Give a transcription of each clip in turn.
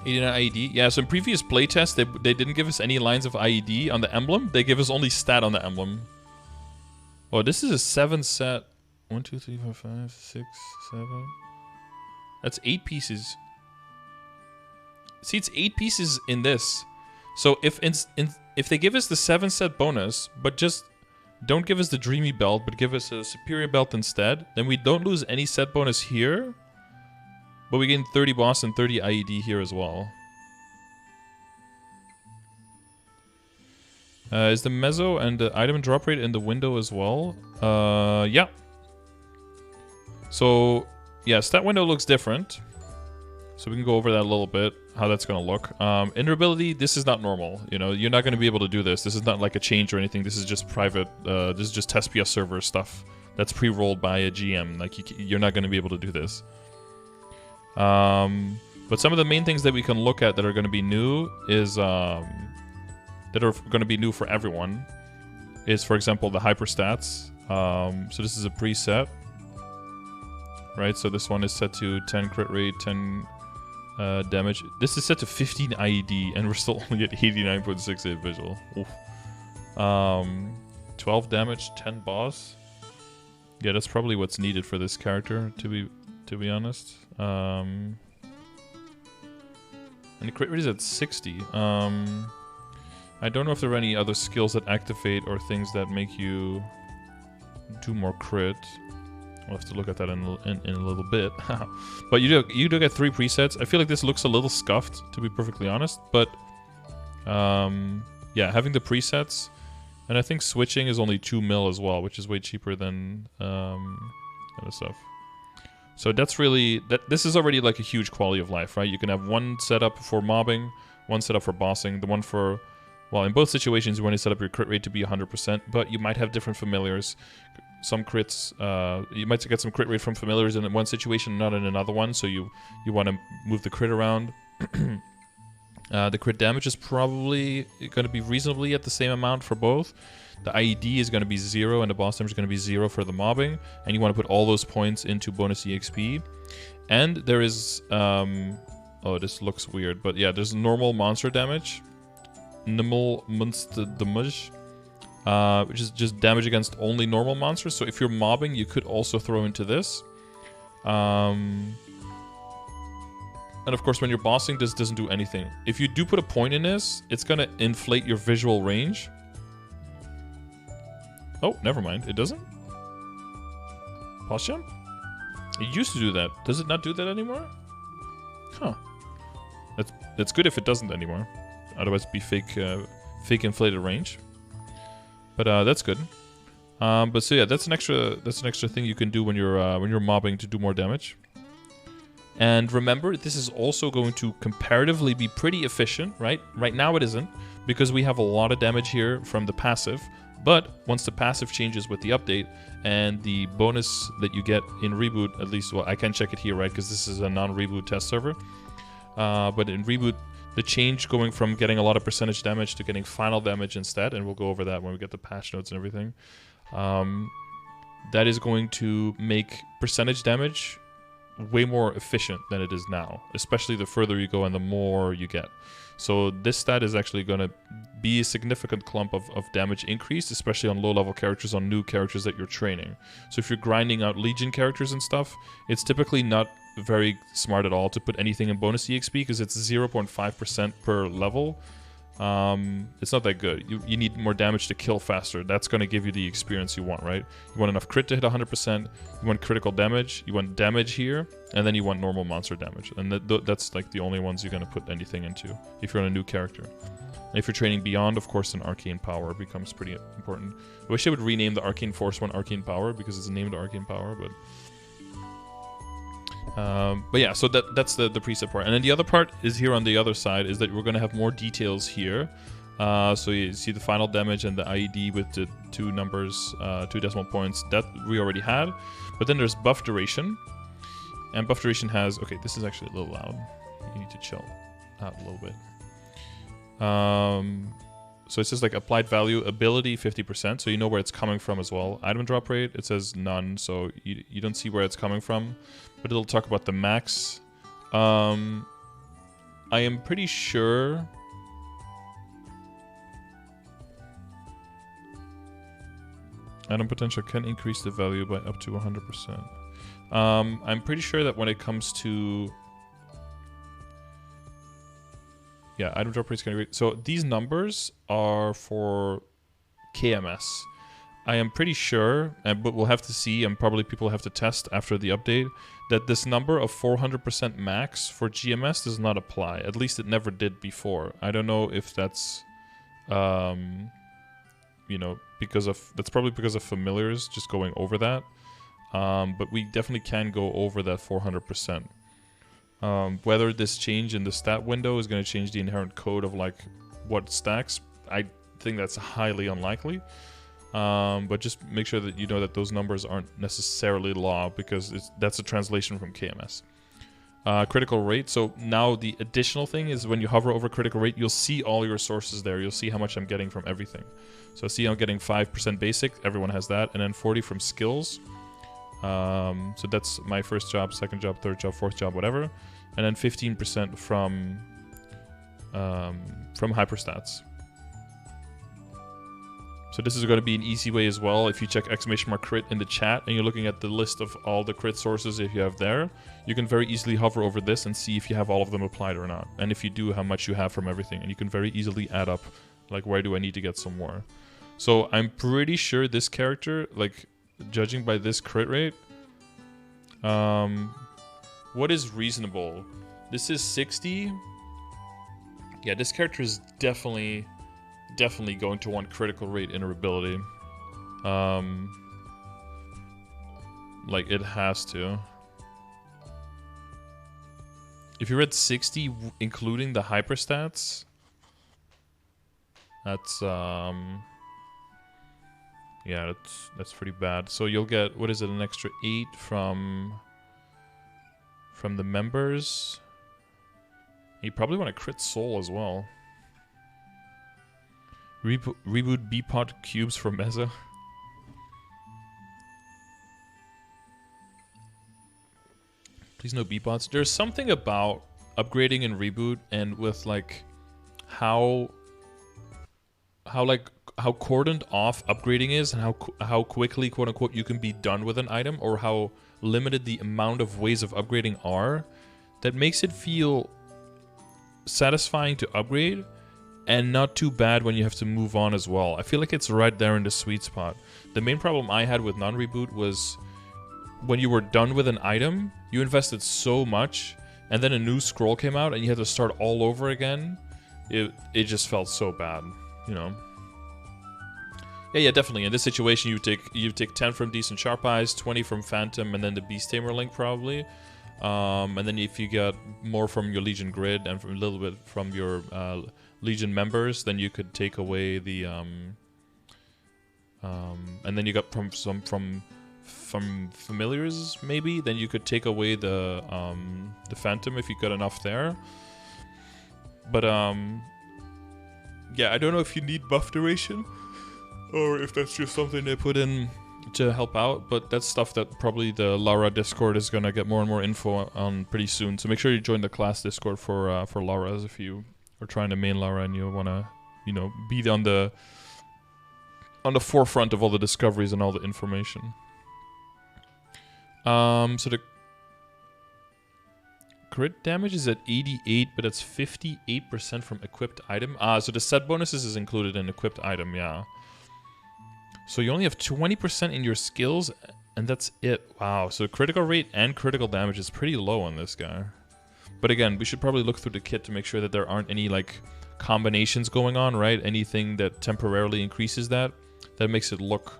89 IED. Yeah, so in previous playtests, they didn't give us any lines of IED on the emblem. They give us only stat on the emblem. Oh, this is a 7 set. 1, 2, 3, 4, 5, 6, 7. That's 8 pieces. See, it's 8 pieces in this. So if they give us the 7 set bonus, but just don't give us the Dreamy Belt, but give us a Superior Belt instead, then we don't lose any set bonus here, but we gain 30 boss and 30 IED here as well. Is the Mezzo and the item drop rate in the window as well? Yeah. So, yeah, stat window looks different. So we can go over that a little bit, how that's going to look. Invulnerability, this is not normal. You know, you're not going to be able to do this. This is not like a change or anything. This is just private. This is just test PS server stuff that's pre-rolled by a GM. Like, you're not going to be able to do this. But some of the main things that we can look at that are going to be new is... that are going to be new for everyone is, for example, the hyperstats. So this is a preset. Right, so this one is set to 10 crit rate, 10... damage. This is set to 15 IED, and we're still only at 89.68 visual. Oof. 12 damage, 10 boss. Yeah, that's probably what's needed for this character, to be honest. And the crit rate is at 60. I don't know if there are any other skills that activate or things that make you do more crit. We'll have to look at that in a little bit. But you do get 3 presets. I feel like this looks a little scuffed, to be perfectly honest. But yeah, having the presets, and I think switching is only 2 mil as well, which is way cheaper than other stuff. So that's really this is already like a huge quality of life, right? You can have one setup for mobbing, one setup for bossing, the one for, well, in both situations you want to set up your crit rate to be 100%, but you might have different familiars. Some crits, you might get some crit rate from familiars in one situation, not in another one, so you want to move the crit around. The crit damage is probably going to be reasonably at the same amount for both. The IED is going to be 0, and the boss damage is going to be 0 for the mobbing, and you want to put all those points into bonus EXP. And there is, oh, this looks weird, but yeah, there's normal monster damage. Normal monster damage. Which is just damage against only normal monsters. So if you're mobbing, you could also throw into this. And of course, when you're bossing, this doesn't do anything. If you do put a point in this, it's going to inflate your visual range. Oh, never mind. It doesn't? Boss jump? It used to do that. Does it not do that anymore? Huh. That's good if it doesn't anymore. Otherwise, it'd be fake inflated range. But that's good. But so yeah, that's an extra thing you can do when you're mobbing to do more damage. And remember, this is also going to comparatively be pretty efficient, right? Right now it isn't, because we have a lot of damage here from the passive. But once the passive changes with the update and the bonus that you get in Reboot, at least, well, I can check it here, right? Because this is a non-Reboot test server. But in Reboot, the change going from getting a lot of percentage damage to getting final damage instead, and we'll go over that when we get the patch notes and everything, that is going to make percentage damage way more efficient than it is now, especially the further you go and the more you get. So this stat is actually going to be a significant clump of damage increase, especially on low-level characters, on new characters that you're training. So if you're grinding out Legion characters and stuff, it's typically not very smart at all to put anything in bonus EXP because it's 0.5% per level. It's not that good. You need more damage to kill faster. That's going to give you the experience you want, right? You want enough crit to hit 100%, you want critical damage, you want damage here, and then you want normal monster damage. And that's like the only ones you're going to put anything into if you're on a new character. And if you're training beyond, of course, then Arcane Power becomes pretty important. I wish I would rename the Arcane Force one Arcane Power because it's named Arcane Power, but yeah, so that's the preset part. And then the other part is here on the other side, is that we're going to have more details here. So you see the final damage and the IED with the 2 numbers, 2 decimal points, that we already had. But then there's buff duration. And buff duration has, okay, this is actually a little loud. You need to chill out a little bit. So it's just like applied value, ability 50%, so you know where it's coming from as well. Item drop rate, it says none, so you don't see where it's coming from. But it'll talk about the max I am pretty sure. Item potential can increase the value by up to 100%. I'm pretty sure that when it comes to... Yeah, item drop rates can increase. So these numbers are for KMS. I am pretty sure, but we'll have to see, and probably people have to test after the update, that this number of 400% max for GMS does not apply. At least it never did before. I don't know if that's... you know, that's probably because of familiars just going over that. But we definitely can go over that 400%. Whether this change in the stat window is going to change the inherent code of like what stacks, I think that's highly unlikely. But just make sure that you know that those numbers aren't necessarily law, because that's a translation from KMS. Critical rate. So now the additional thing is when you hover over critical rate, you'll see all your sources there. You'll see how much I'm getting from everything. So see, I'm getting 5% basic. Everyone has that. And then 40 from skills. So that's my first job, second job, third job, fourth job, whatever. And then 15% from hyperstats. So this is going to be an easy way as well. If you check !crit in the chat and you're looking at the list of all the crit sources if you have there, you can very easily hover over this and see if you have all of them applied or not. And if you do, how much you have from everything. And you can very easily add up, like, where do I need to get some more. So I'm pretty sure this character, like, judging by this crit rate, what is reasonable? This is 60. Yeah, this character is definitely going to want critical rate interoperability. Like, it has to. If you're at 60, including the hyperstats, that's yeah, that's pretty bad. So you'll get, what is it, an extra 8 from the members. You probably want to crit soul as well. Reboot B-Pod cubes for Meza. Please no B-Pods. There's something about upgrading in Reboot and with like how cordoned off upgrading is, and how quickly, quote unquote, you can be done with an item, or how limited the amount of ways of upgrading are, that makes it feel satisfying to upgrade and not too bad when you have to move on as well. I feel like it's right there in the sweet spot. The main problem I had with non-reboot was when you were done with an item, you invested so much, and then a new scroll came out and you had to start all over again. It just felt so bad, you know. Yeah, definitely. In this situation, you take 10 from Decent Sharp Eyes, 20 from Phantom, and then the Beast Tamer link probably. And then if you get more from your Legion grid and from a little bit from your Legion members, then you could take away the and then you got from familiars maybe. Then you could take away the Phantom if you got enough there. But yeah, I don't know if you need buff duration, or if that's just something they put in to help out, but that's stuff that probably the Lara Discord is gonna get more and more info on pretty soon. So make sure you join the class Discord for Lara's if you are trying to main Lara and you wanna, you know, be on the forefront of all the discoveries and all the information. So the crit damage is at 88, but it's 58% from equipped item. So the set bonuses is included in equipped item, yeah. So you only have 20% in your skills, and that's it. Wow, so critical rate and critical damage is pretty low on this guy. But again, we should probably look through the kit to make sure that there aren't any, like, combinations going on, right? Anything that temporarily increases that makes it look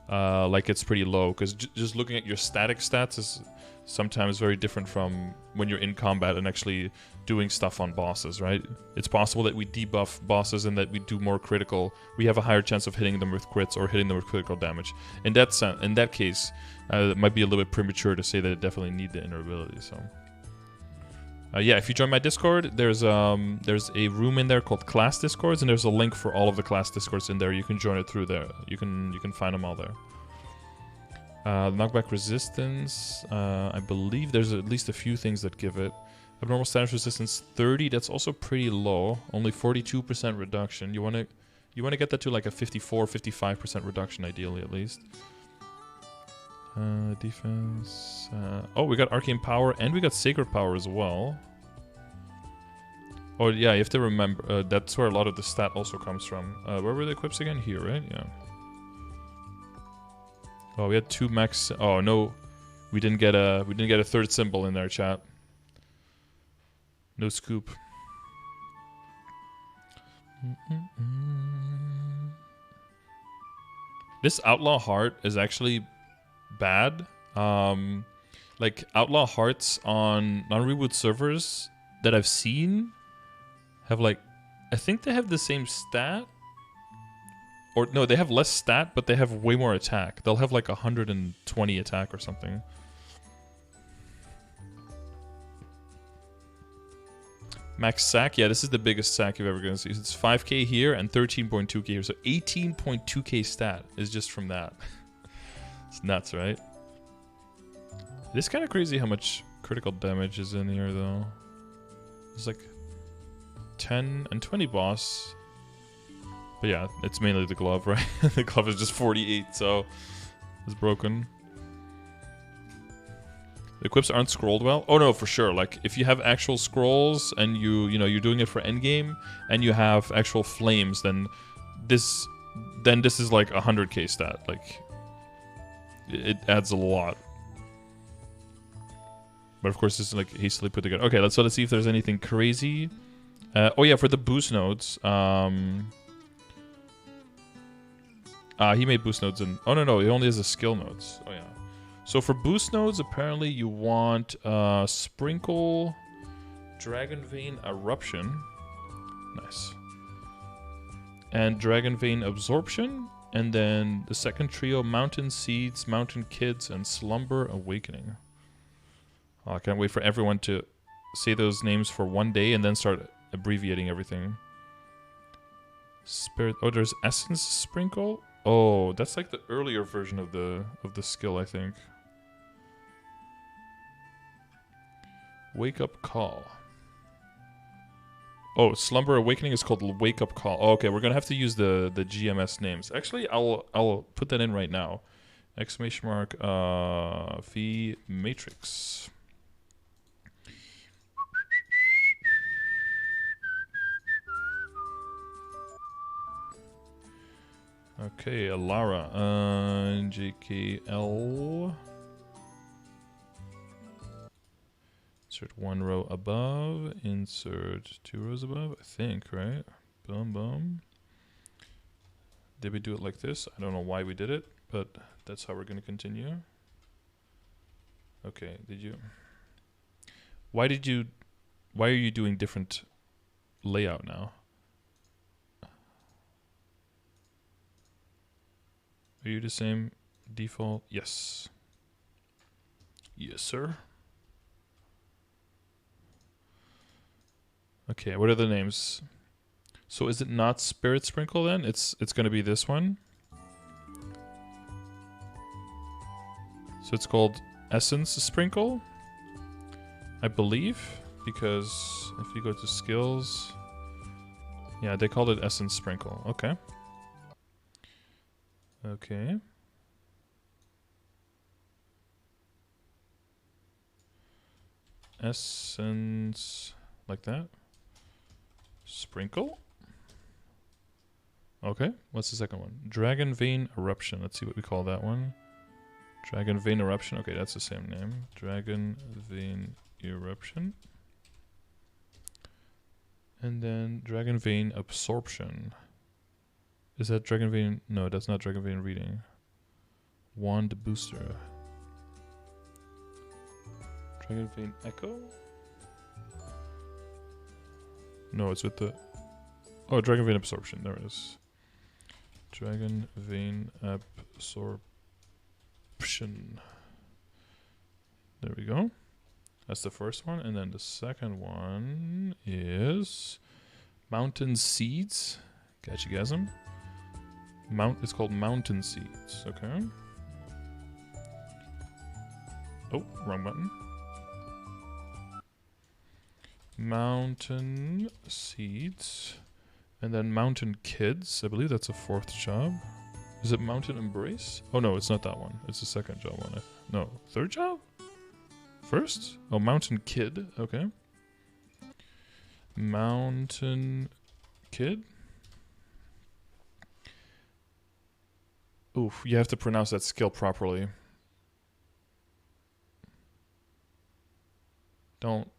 like it's pretty low. Because just looking at your static stats is sometimes very different from when you're in combat and actually doing stuff on bosses, right? It's possible that we debuff bosses and that we do more critical. We have a higher chance of hitting them with crits or hitting them with critical damage. In that case, it might be a little bit premature to say that it definitely need the interoperability. So, yeah, if you join my Discord, there's a room in there called Class Discords, and there's a link for all of the Class Discords in there. You can join it through there. You can find them all there. Knockback resistance, I believe there's at least a few things that give it. Abnormal status resistance 30. That's also pretty low. Only 42% reduction. You want to get that to like a 54, 55% reduction, ideally at least. Defense. Oh, we got arcane power and we got sacred power as well. Oh yeah, you have to remember that's where a lot of the stat also comes from. Where were the equips again? Here, right? Yeah. Oh, we had 2 max. Oh no, we didn't get a third symbol in there, chat. No scoop. This outlaw heart is actually bad. Like outlaw hearts on non-reboot servers that I've seen have like, I think they have the same stat. Or no, they have less stat, but they have way more attack. They'll have like 120 attack or something. Max sack, yeah, this is the biggest sack you're ever gonna see. It's 5k here and 13.2k here, so 18.2k stat is just from that. It's nuts, right? It is kind of crazy how much critical damage is in here, though. It's like 10 and 20 boss. But yeah, it's mainly the glove, right? The glove is just 48, so it's broken. The equips aren't scrolled well. Oh no, for sure. Like if you have actual scrolls and you're doing it for endgame and you have actual flames, then this is like 100k stat. Like it adds a lot. But of course, this is like hastily put together. Okay, let's see if there's anything crazy. Oh yeah, for the boost nodes. He made boost nodes and oh no, he only has the skill nodes. Oh yeah. So for boost nodes, apparently you want Sprinkle, Dragon Vein Eruption, nice, and Dragon Vein Absorption, and then the second trio: Mountain Seeds, Mountain Kids, and Slumber Awakening. Oh, I can't wait for everyone to say those names for one day and then start abbreviating everything. Spirit. Oh, there's Essence Sprinkle. Oh, that's like the earlier version of the skill, I think. Wake Up Call. Oh, Slumber Awakening is called Wake Up Call. Oh, okay, we're gonna have to use the GMS names. Actually, I'll put that in right now. Exclamation mark V Matrix. Okay, Lara. JKL. Insert 1 row above. Insert 2 rows above. I think, right? Boom, boom. Did we do it like this? I don't know why we did it, but that's how we're going to continue. Okay, did you... Why are you doing different layout now? Are you the same default? Yes. Yes, sir. Okay, what are the names? So is it not Spirit Sprinkle then? It's going to be this one. So it's called Essence Sprinkle, I believe, because if you go to skills, yeah, they called it Essence Sprinkle. Okay. Okay. Essence, like that. Sprinkle. Okay, what's the second one? Dragon Vein Eruption. Let's see what we call that one. Dragon Vein Eruption. Okay, that's the same name. Dragon Vein Eruption. And then Dragon Vein Absorption. Is that Dragon Vein? No, that's not Dragon Vein Reading. Wand Booster. Dragon Vein Echo? No, it's with the... Oh, Dragon Vein Absorption. There it is. Dragon Vein Absorption. There we go. That's the first one. And then the second one is... Mountain Seeds. Catchygasm. It's called Mountain Seeds. Okay. Oh, wrong button. Mountain seeds. And then mountain kids. I believe that's a 4th job. Is it mountain embrace? Oh no, it's not that one. It's the 2nd job one. No, 3rd job? 1st? Oh, mountain kid. Okay. Mountain kid. Oof, you have to pronounce that skill properly. Don't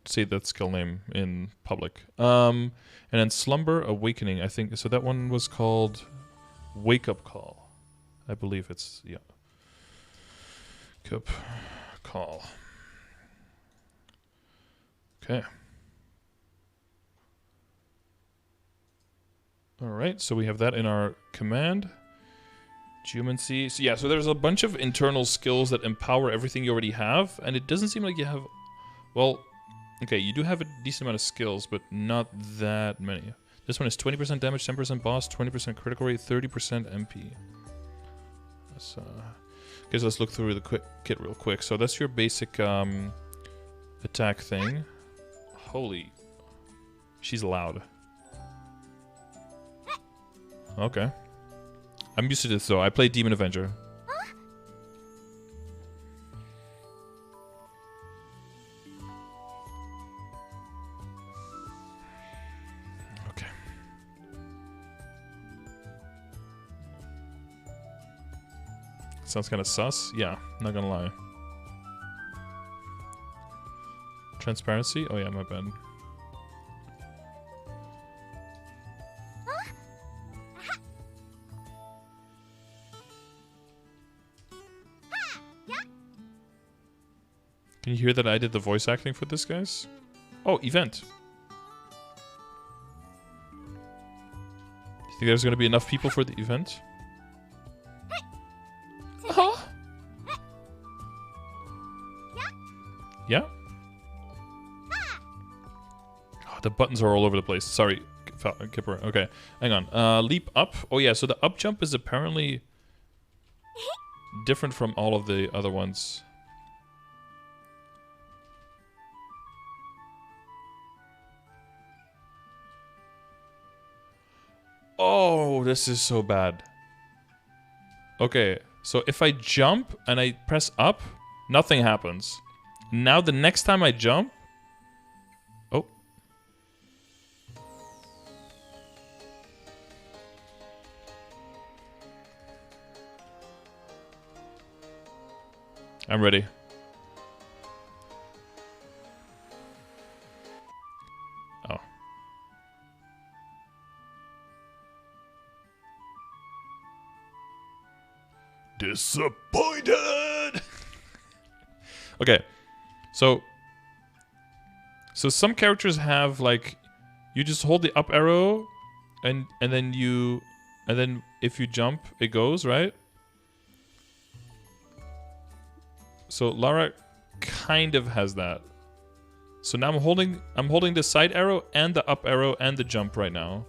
say that skill name in public. And then Slumber Awakening, I think. So that one was called Wake Up Call. I believe it's, yeah. Wake Up Call. Okay. Alright, so we have that in our command. Geomancy. So yeah, so there's a bunch of internal skills that empower everything you already have, and it doesn't seem like you have... Well, okay, you do have a decent amount of skills, but not that many. This one is 20% damage, 10% boss, 20% critical rate, 30% MP. That's, okay, so let's look through the kit real quick. So that's your basic attack thing. Holy... She's loud. Okay. I'm used to this though. I play Demon Avenger. Okay. Sounds kind of sus. Yeah, not gonna lie. Transparency? Oh yeah, my bad. Can you hear that I did the voice acting for this, guys? Oh, event. You think there's going to be enough people for the event? Huh? Yeah? Oh, the buttons are all over the place. Sorry, Kipper. Okay, hang on. Leap up. Oh yeah, so the up jump is apparently different from all of the other ones. Oh, this is so bad. Okay, so if I jump and I press up, nothing happens. Now the next time I jump... Oh. I'm ready. Oh. Disappointed. Okay, so some characters have like, you just hold the up arrow, and then if you jump, it goes right. So Lara kind of has that. So now I'm holding the side arrow and the up arrow and the jump right now.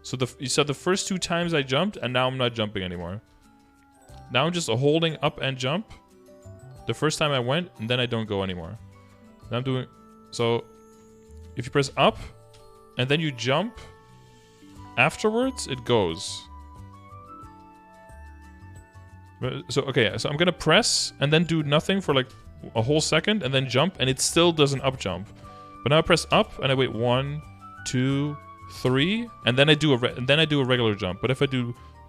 So you saw the first 2 times I jumped, and now I'm not jumping anymore. Now I'm just holding up and jump. The first time I went, and then I don't go anymore. Now I'm doing... So, if you press up, and then you jump, afterwards, it goes. So, okay, so I'm gonna press, and then do nothing for like a whole second, and then jump, and it still doesn't up jump. But now I press up, and I wait 1, 2, 3, and then I do a regular jump. But if I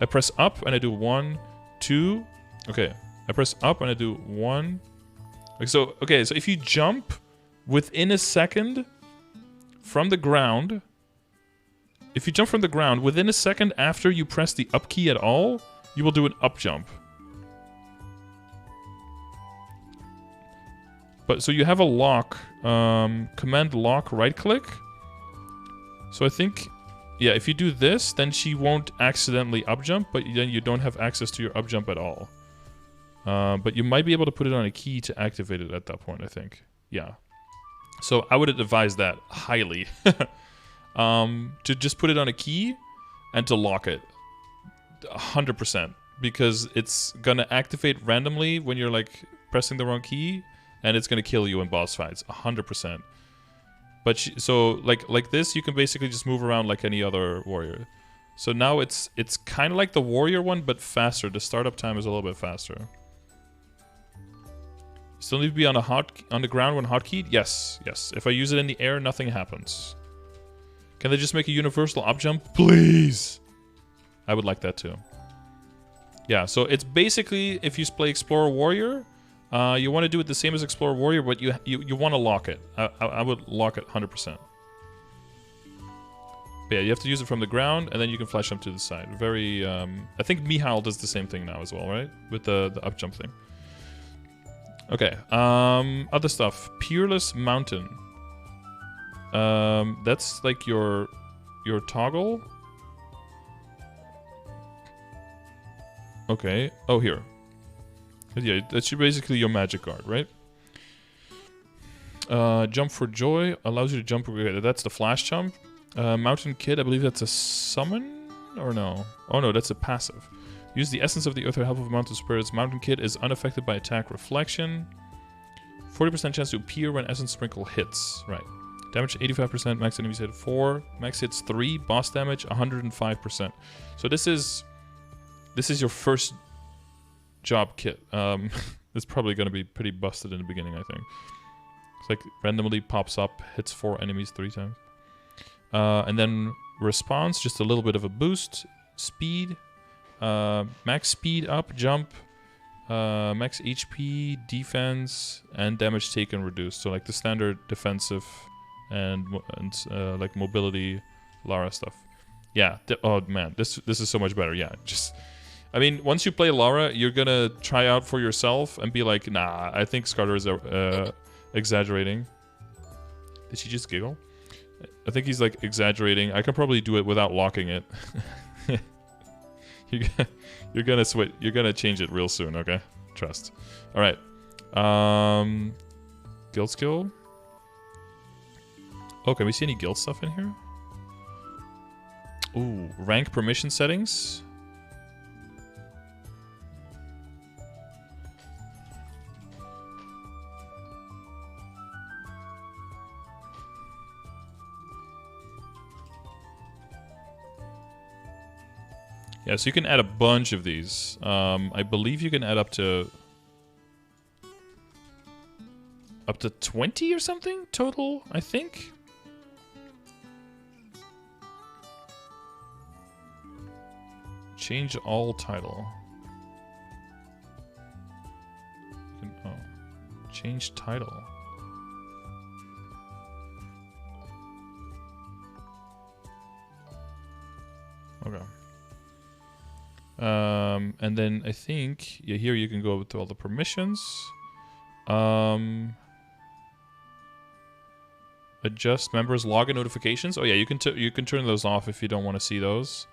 press up, and I do 1, 2, okay, I press up and I do 1. So, okay, so if you jump within a second from the ground, within a second after you press the up key at all, you will do an up jump. But, so you have a lock, command lock right click. So I think... Yeah, if you do this, then she won't accidentally up jump, but then you don't have access to your up jump at all. But you might be able to put it on a key to activate it at that point, I think. Yeah. So I would advise that highly. To just put it on a key and to lock it. 100%. Because it's going to activate randomly when you're like pressing the wrong key, and it's going to kill you in boss fights. 100%. But so like this, you can basically just move around like any other warrior. So now it's kind of like the warrior one, but faster. The startup time is a little bit faster. Still need to be on the ground when hotkeyed? Yes, yes. If I use it in the air, nothing happens. Can they just make a universal upjump? Please! I would like that too. Yeah, so it's basically, if you play Explorer Warrior, you want to do it the same as Explorer Warrior, but you want to lock it. I would lock it 100%. But yeah, you have to use it from the ground, and then you can flash them to the side. Very, I think Mihail does the same thing now as well, right? With the upjump thing. Okay, other stuff. Peerless Mountain. That's like your toggle. Okay. Oh, here. Yeah, that's basically your magic guard, right? Jump for Joy allows you to jump. That's the flash jump. Mountain Kid, I believe that's a summon? Or no? Oh no, that's a passive. Use the essence of the earth with the help of mountain spirits. Mountain Kid is unaffected by attack reflection. 40% chance to appear when essence sprinkle hits. Right. Damage 85%, max enemies hit 4, max hits 3, boss damage 105%. So this is your first job kit. It's probably going to be pretty busted in the beginning, I think. It's like randomly pops up, hits 4 enemies 3 times. And then response, just a little bit of a boost. Speed, max speed up, jump, max HP, defense, and damage taken reduced. So like the standard defensive and like mobility Lara stuff. Yeah, oh man, this is so much better. Yeah, just, I mean, once you play Lara, you're gonna try out for yourself and be like, nah, I think Scardor is exaggerating. Did she just giggle? I think he's like exaggerating. I can probably do it without locking it. You're gonna switch. You're gonna change it real soon. Okay, trust. All right. Guild skill. Oh, can we see any guild stuff in here? Ooh, rank permission settings. Yeah, so you can add a bunch of these. I believe you can add up to 20 or something total, I think. Change all title. Oh, change title. Okay. And then I think, yeah, here you can go to all the permissions. Adjust members' login notifications. Oh yeah, you can turn those off if you don't want to see those.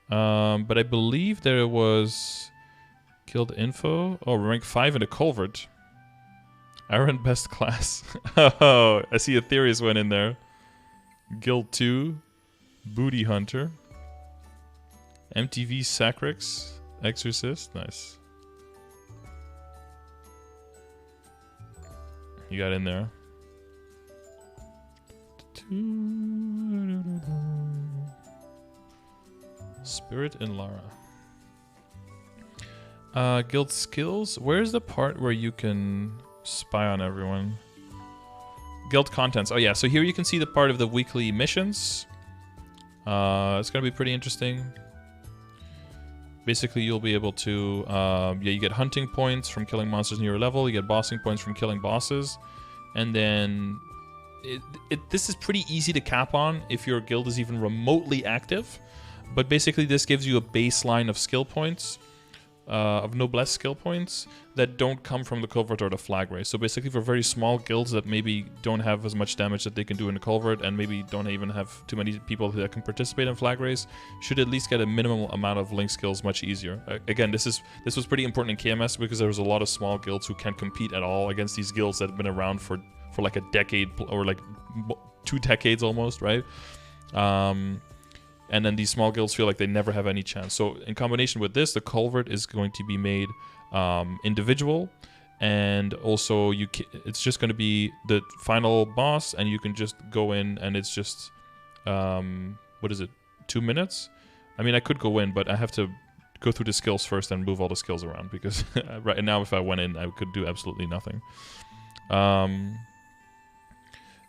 But I believe there was guild info. Oh, rank 5 in the culvert. Aaron best class. Oh, I see Aetherius went in there. Guild 2, booty hunter. MTV Sacrix, Exorcist, nice. You got in there. Spirit and Lara. Guild skills. Where's the part where you can spy on everyone? Guild contents. Oh yeah, so here you can see the part of the weekly missions. It's gonna be pretty interesting. Basically, you'll be able to, yeah, you get hunting points from killing monsters near your level. You get bossing points from killing bosses. And then, this is pretty easy to cap on if your guild is even remotely active. But basically, this gives you a baseline of skill points, of noblesse skill points, that don't come from the culvert or the flag race. So basically, for very small guilds that maybe don't have as much damage that they can do in the culvert, and maybe don't even have too many people that can participate in flag race, should at least get a minimal amount of link skills much easier. Again, this was pretty important in KMS because there was a lot of small guilds who can't compete at all against these guilds that have been around for like a decade or like 2 decades almost, right? And then these small guilds feel like they never have any chance. So in combination with this, the culvert is going to be made individual. And also, it's just going to be the final boss, and you can just go in, and it's just, what is it, 2 minutes? I mean, I could go in, but I have to go through the skills first and move all the skills around, because right now, if I went in, I could do absolutely nothing.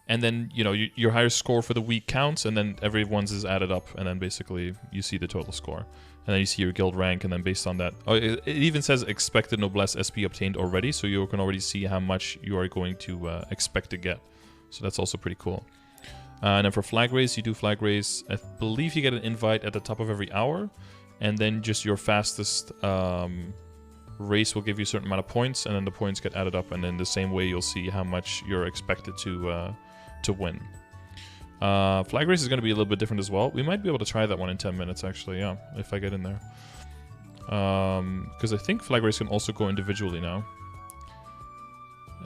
And then, you know, your highest score for the week counts, and then everyone's is added up, and then basically you see the total score. And then you see your guild rank, and then based on that... Oh, it even says expected noblesse SP obtained already, so you can already see how much you are going to expect to get. So that's also pretty cool. And then for flag race, you do flag race. I believe you get an invite at the top of every hour, and then just your fastest race will give you a certain amount of points, and then the points get added up, and in the same way you'll see how much you're expected to win. Flag race is going to be a little bit different as well. We might be able to try that one in 10 minutes, actually, yeah, if I get in there. Because I think flag race can also go individually now.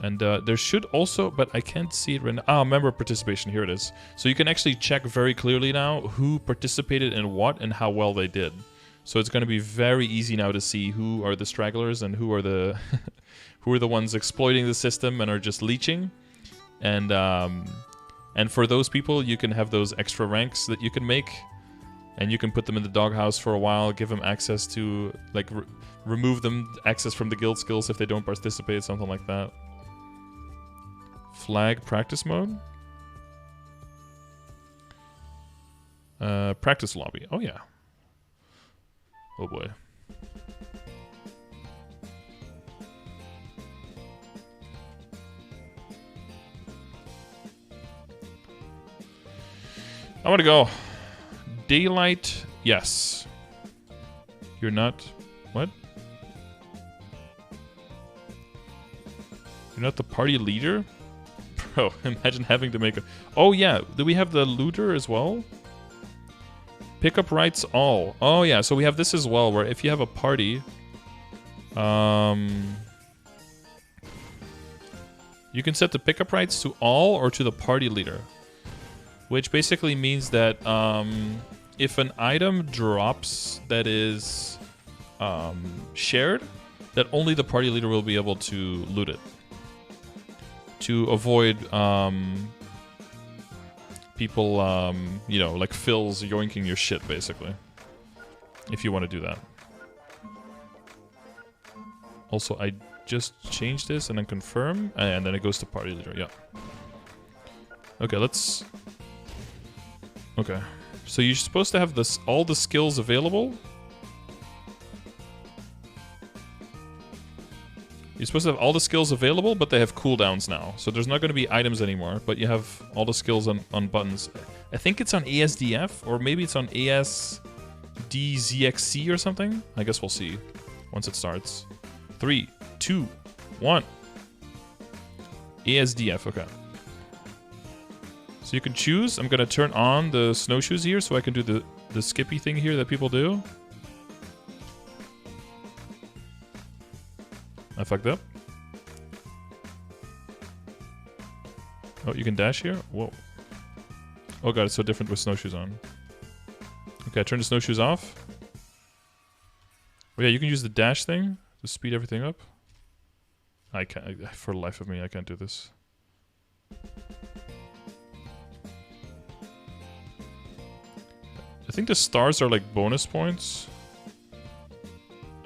And there should also, but I can't see it right now. Ah, member participation, here it is. So you can actually check very clearly now who participated in what and how well they did. So it's going to be very easy now to see who are the stragglers and who are the who are the ones exploiting the system and are just leeching. And for those people, you can have those extra ranks that you can make, and you can put them in the doghouse for a while, give them access to, like, remove them access from the guild skills if they don't participate, something like that. Flag practice mode. Practice lobby. Oh yeah. Oh boy. I want to go. Daylight, yes. You're not... What? You're not the party leader? Bro, imagine having to make a... Oh yeah, do we have the looter as well? Pickup rights all. Oh yeah, so we have this as well, where if you have a party... you can set the pickup rights to all or to the party leader. Which basically means that if an item drops that is shared, that only the party leader will be able to loot it. To avoid people, you know, like Phil's yoinking your shit, basically. If you want to do that. Also, I just changed this and then confirm, and then it goes to party leader, yeah. Okay, let's... Okay, so you're supposed to have this all the skills available. You're supposed to have all the skills available, but they have cooldowns now. So there's not going to be items anymore, but you have all the skills on buttons. I think it's on ASDF, or maybe it's on ASDZXC or something. I guess we'll see once it starts. 3, 2, 1. ASDF, okay. So you can choose. I'm going to turn on the snowshoes here so I can do the skippy thing here that people do. I fucked up. Oh, you can dash here? Whoa. Oh god, it's so different with snowshoes on. Okay, I turn the snowshoes off. Oh yeah, you can use the dash thing to speed everything up. I can't, for the life of me, I can't do this. I think the stars are like bonus points.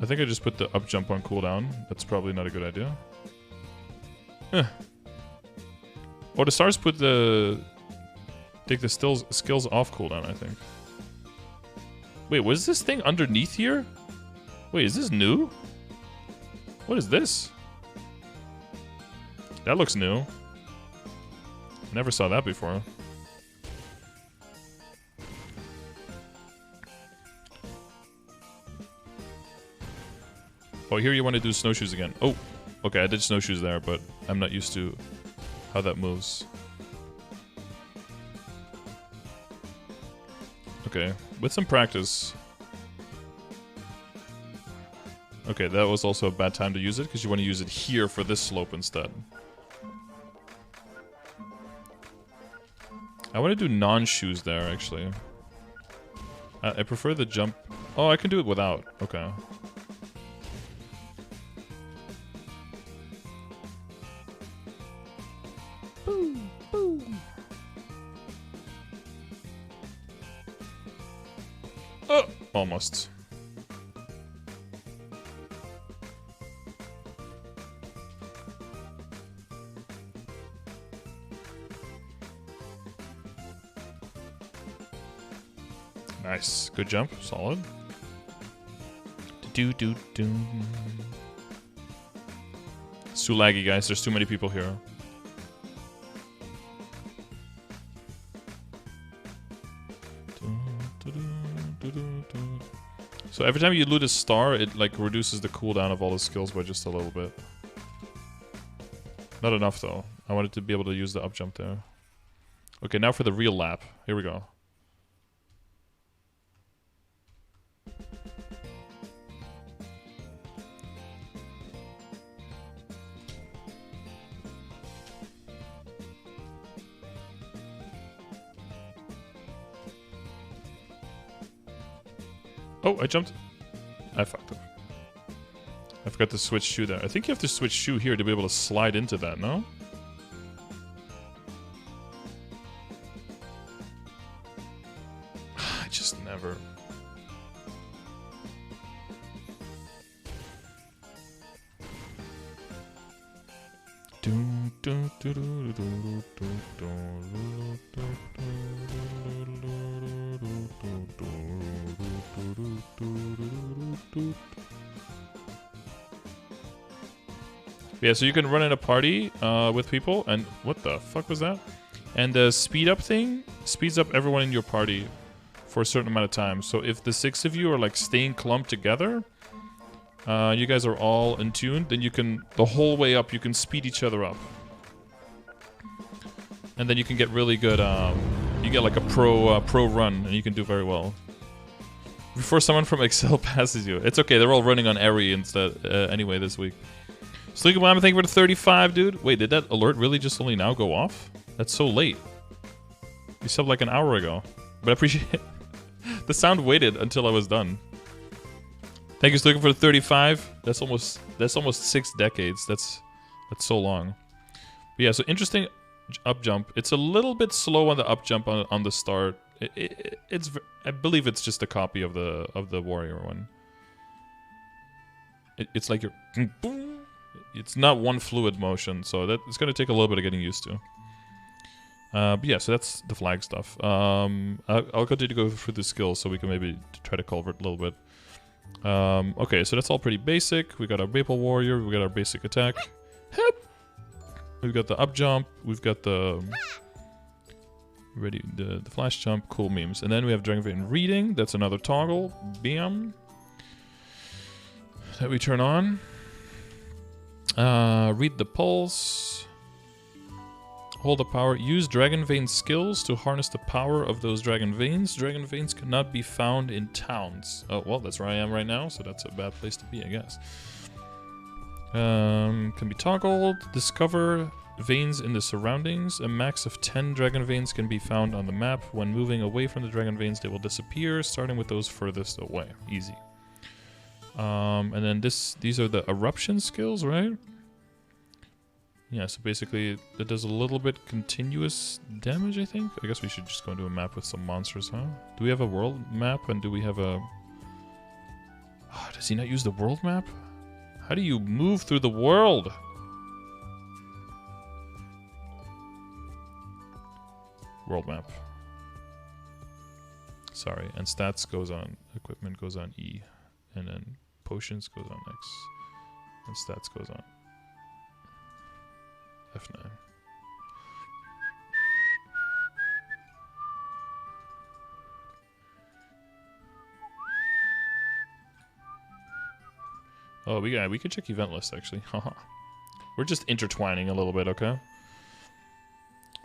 I think I just put the up jump on cooldown. That's probably not a good idea. Oh, the stars put the... Take the skills off cooldown, I think. Wait, was this thing underneath here? Wait, is this new? What is this? That looks new. Never saw that before. Oh, here you want to do snowshoes again. Oh, okay, I did snowshoes there, but I'm not used to how that moves. Okay, with some practice. Okay, that was also a bad time to use it, because you want to use it here for this slope instead. I want to do non-shoes there, actually. I prefer the jump... Oh, I can do it without. Okay. Oh, almost. Nice. Good jump. Solid. Do-do-do-do. It's too laggy, guys. There's too many people here. So every time you loot a star, it like reduces the cooldown of all the skills by just a little bit. Not enough though. I wanted to be able to use the up jump there. Okay, now for the real lap. Here we go. Oh, I jumped. I fucked up. I forgot to switch shoe there. I think you have to switch shoe here to be able to slide into that, no? I just never... Yeah, so you can run in a party with people, and what the fuck was that? And the speed up thing speeds up everyone in your party for a certain amount of time. So if the 6 of you are like staying clumped together, you guys are all in tune, then you can, the whole way up, you can speed each other up. And then you can get really good, you get like a pro run, and you can do very well. Before someone from Excel passes you. It's okay, they're all running on Airy instead, anyway this week. Sleeky Blam, thank you for the 35, dude. Wait, did that alert really just only now go off? That's so late. You subbed like an hour ago. But I appreciate it. The sound waited until I was done. Thank you, Sleeky, for the 35. That's almost 6 decades. That's so long. But yeah, so interesting up jump. It's a little bit slow on the up jump on the start. It's I believe it's just a copy of the warrior one. It's like you're... It's not one fluid motion, so it's going to take a little bit of getting used to. But yeah, so that's the flag stuff. I'll continue to go through the skills so we can maybe try to culvert a little bit. Okay, so that's all pretty basic. We got our Maple Warrior, we got our basic attack. We've got the up jump, we've got the... the flash jump, cool memes. And then we have Dragon Vein Reading, that's another toggle. Bam. That we turn on. Read the pulse. Hold the power. Use Dragon Vein skills to harness the power of those Dragon Veins. Dragon Veins cannot be found in towns. Oh, well, that's where I am right now, so that's a bad place to be, I guess. Can be toggled. Discover veins in the surroundings. A max of 10 Dragon Veins can be found on the map. When moving away from the Dragon Veins, they will disappear, starting with those furthest away. Easy. And then these are the eruption skills, right? Yeah, so basically that does a little bit continuous damage, I think. I guess we should just go into a map with some monsters, huh? Do we have a world map, and do we have a... Oh, does he not use the world map? How do you move through the world? World map. Sorry, and stats goes on, equipment goes on E. And then potions goes on X. And stats goes on F9. Oh, we can check event list actually. Haha. We're just intertwining a little bit, okay?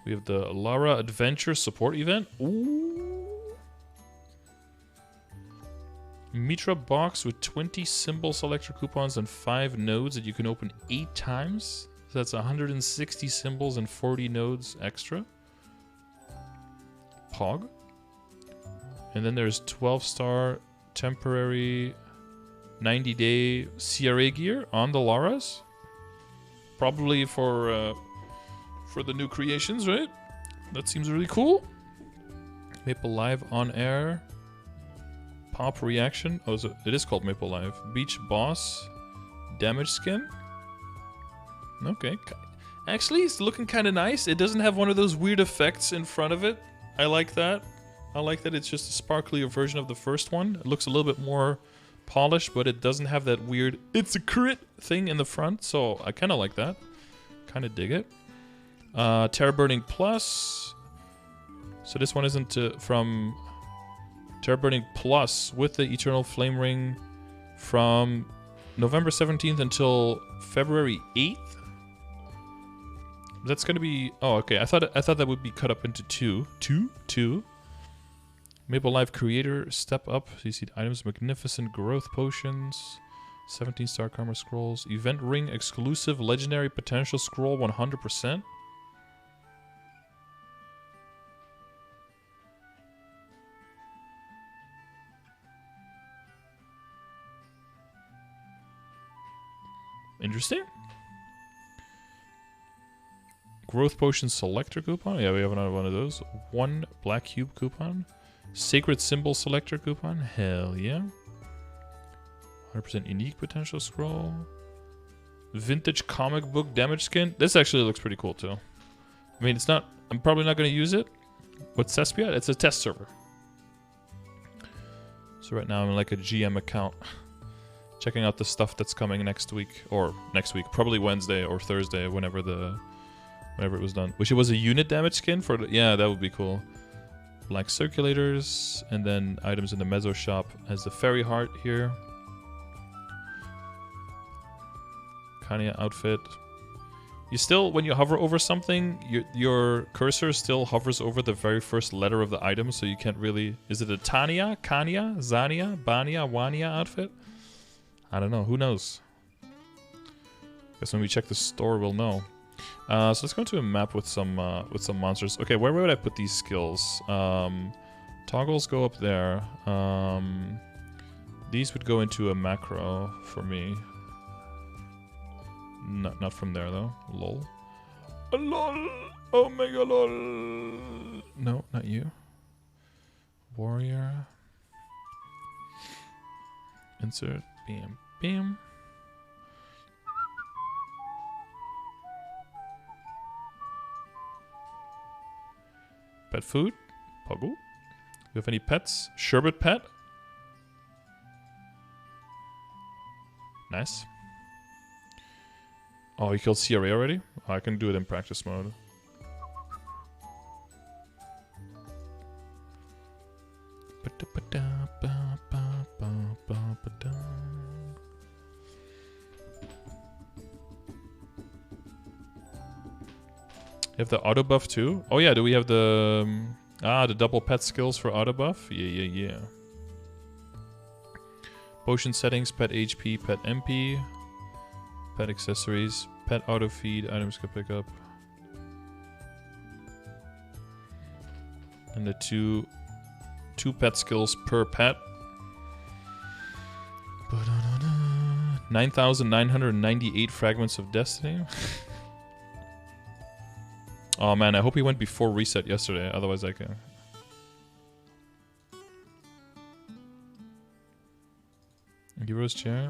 We have the Lara Adventure support event. Ooh. Mitra box with 20 symbol selector coupons and 5 nodes that you can open 8 times. So that's 160 symbols and 40 nodes extra. Pog. And then there's 12-star temporary 90-day CRA gear on the Laras. Probably for the new creations, right? That seems really cool. Maple Live on air. Pop reaction. Oh, so it is called Maple Life. Beach Boss. Damage skin. Okay. Actually, it's looking kind of nice. It doesn't have one of those weird effects in front of it. I like that. I like that it's just a sparklier version of the first one. It looks a little bit more polished, but it doesn't have that weird "it's a crit" thing in the front. So I kind of like that. Kind of dig it. Terra Burning Plus. So this one isn't from Terra Burning Plus with the Eternal Flame Ring from November 17th until February 8th. That's gonna be... Oh, okay. I thought that would be cut up into two. Two. Maple Life Creator Step Up. So you see the items, Magnificent Growth Potions, 17-star Karma Scrolls, Event Ring Exclusive Legendary Potential Scroll 100%. Interesting. Growth Potion Selector coupon. Yeah, we have another one of those. 1 Black Cube coupon. Sacred Symbol Selector coupon. Hell yeah. 100% unique potential scroll. Vintage comic book damage skin. This actually looks pretty cool too. I mean, it's not... I'm probably not going to use it. What's Cespia? It's a test server. So right now I'm in like a GM account. Checking out the stuff that's coming next week. Or next week. Probably Wednesday or Thursday. Whenever it was done. Wish it was a unit damage skin for the... Yeah, that would be cool. Black circulators. And then items in the Mezzo shop as the Fairy Heart here. Kanya outfit. You still, when you hover over something, your cursor still hovers over the very first letter of the item, so you can't really... Is it a Tanya, Kanya, Zania, Bania, Wania outfit? I don't know. Who knows? Guess when we check the store, we'll know. So let's go into a map with some monsters. Okay, where would I put these skills? Toggles go up there. These would go into a macro for me. Not from there though. Lol. Lol. Omega lol. No, not you. Warrior. Insert. Bam. Bam. Pet food. Puggle. You have any pets? Sherbet pet. Nice. Oh, you killed CRA already? Oh, I can do it in practice mode. You have the auto buff too? Oh yeah, do we have the... the double pet skills for auto buff? Yeah. Potion settings, pet HP, pet MP. Pet accessories, pet auto feed, items can pick up. And the two pet skills per pet. 9,998 fragments of destiny. Oh man, I hope he went before reset yesterday, otherwise I can... Hero's chair.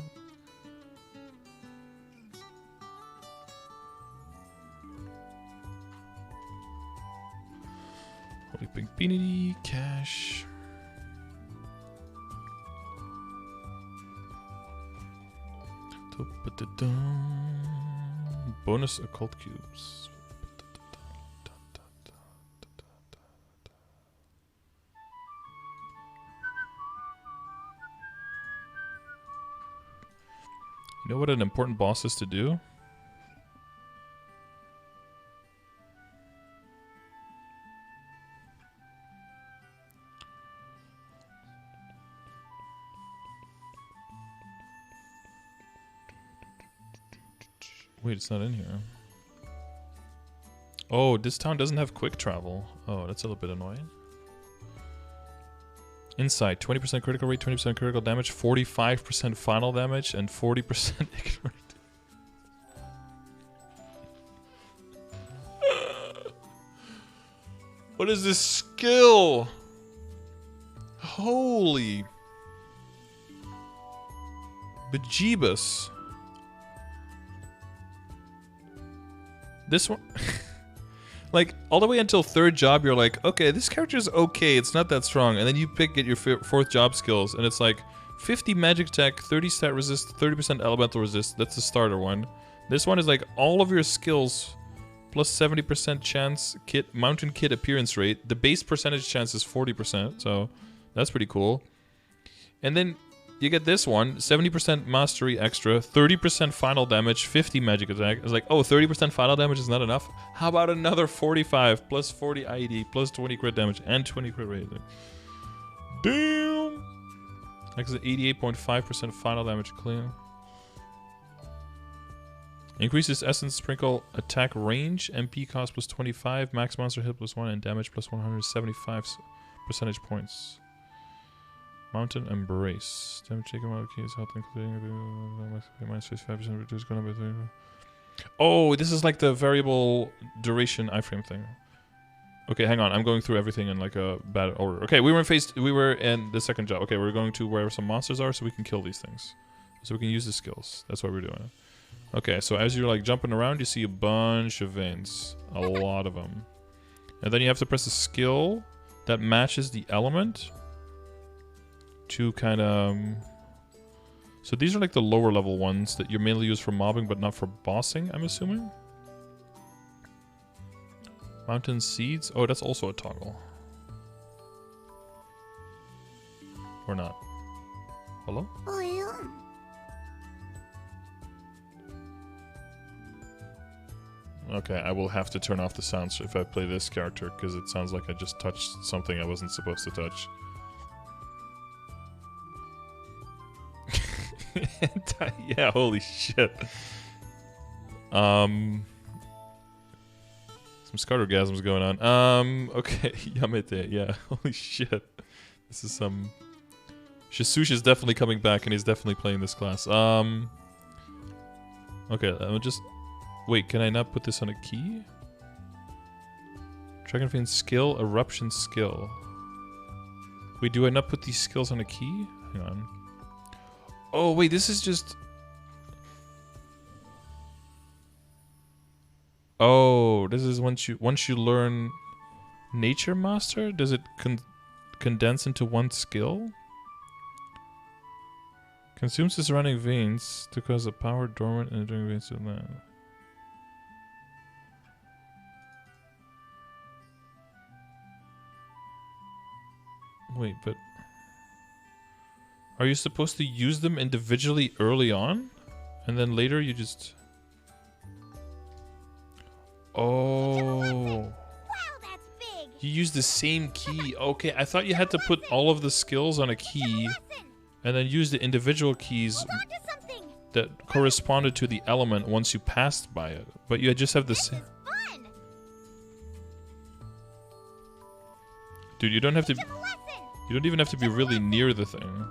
Big Beanie, cash. Bonus occult cubes. You know what an important boss is to do? Wait, it's not in here. Oh, this town doesn't have quick travel. Oh, that's a little bit annoying. Insight, 20% critical rate, 20% critical damage, 45% final damage, and 40% ignorant. What is this skill? Holy... Bejeebus. This one... like, all the way until 3rd job, you're like, okay, this character's okay, it's not that strong. And then you get your 4th job skills, and it's like 50 magic attack, 30 stat resist, 30% elemental resist. That's the starter one. This one is like all of your skills plus 70% chance mountain kit appearance rate. The base percentage chance is 40%, so that's pretty cool. And then you get this one, 70% mastery extra, 30% final damage, 50 magic attack. It's like, oh, 30% final damage is not enough? How about another 45 plus 40 IED plus 20 crit damage and 20 crit rate? Damn! That's 88.5% final damage clear. Increases essence sprinkle attack range, MP cost plus 25, max monster hit plus 1, and damage plus 175 percentage points. Mountain Embrace. Damage taken out of keys, health including minus 55% reduced by 3. Oh, this is like the variable duration iframe thing. Okay, hang on. I'm going through everything in like a bad order. Okay, we were in the 2nd job. Okay, we're going to where some monsters are so we can kill these things. So we can use the skills. That's why we're doing it. Okay, so as you're like jumping around, you see a bunch of veins. A lot of them. And then you have to press a skill that matches the element to kind of... so these are like the lower level ones that you mainly use for mobbing but not for bossing, I'm assuming. Mountain Seeds. Oh, that's also a toggle. Or not. Hello? Okay, I will have to turn off the sounds if I play this character because it sounds like I just touched something I wasn't supposed to touch. Yeah, holy shit. Some Scarorgasms going on. Okay, Yamete, yeah, holy shit. This is some... Shisush is definitely coming back and he's definitely playing this class. Okay, I'll just... Wait, can I not put this on a key? Dragonfane skill, Eruption skill. Wait, do I not put these skills on a key? Hang on. Oh, wait, this is just... Oh, this is once you learn Nature Master, does it condense into one skill? Consumes the surrounding veins to cause a power dormant and entering veins to land. Wait, but... Are you supposed to use them individually early on? And then later you just... Oh. Wow, that's big. You use the same key. Okay, I thought you had to put all of the skills on a key and then use the individual keys that corresponded to the element once you passed by it. But you just have the same... Dude, you don't have to... You don't even have to be really near the thing.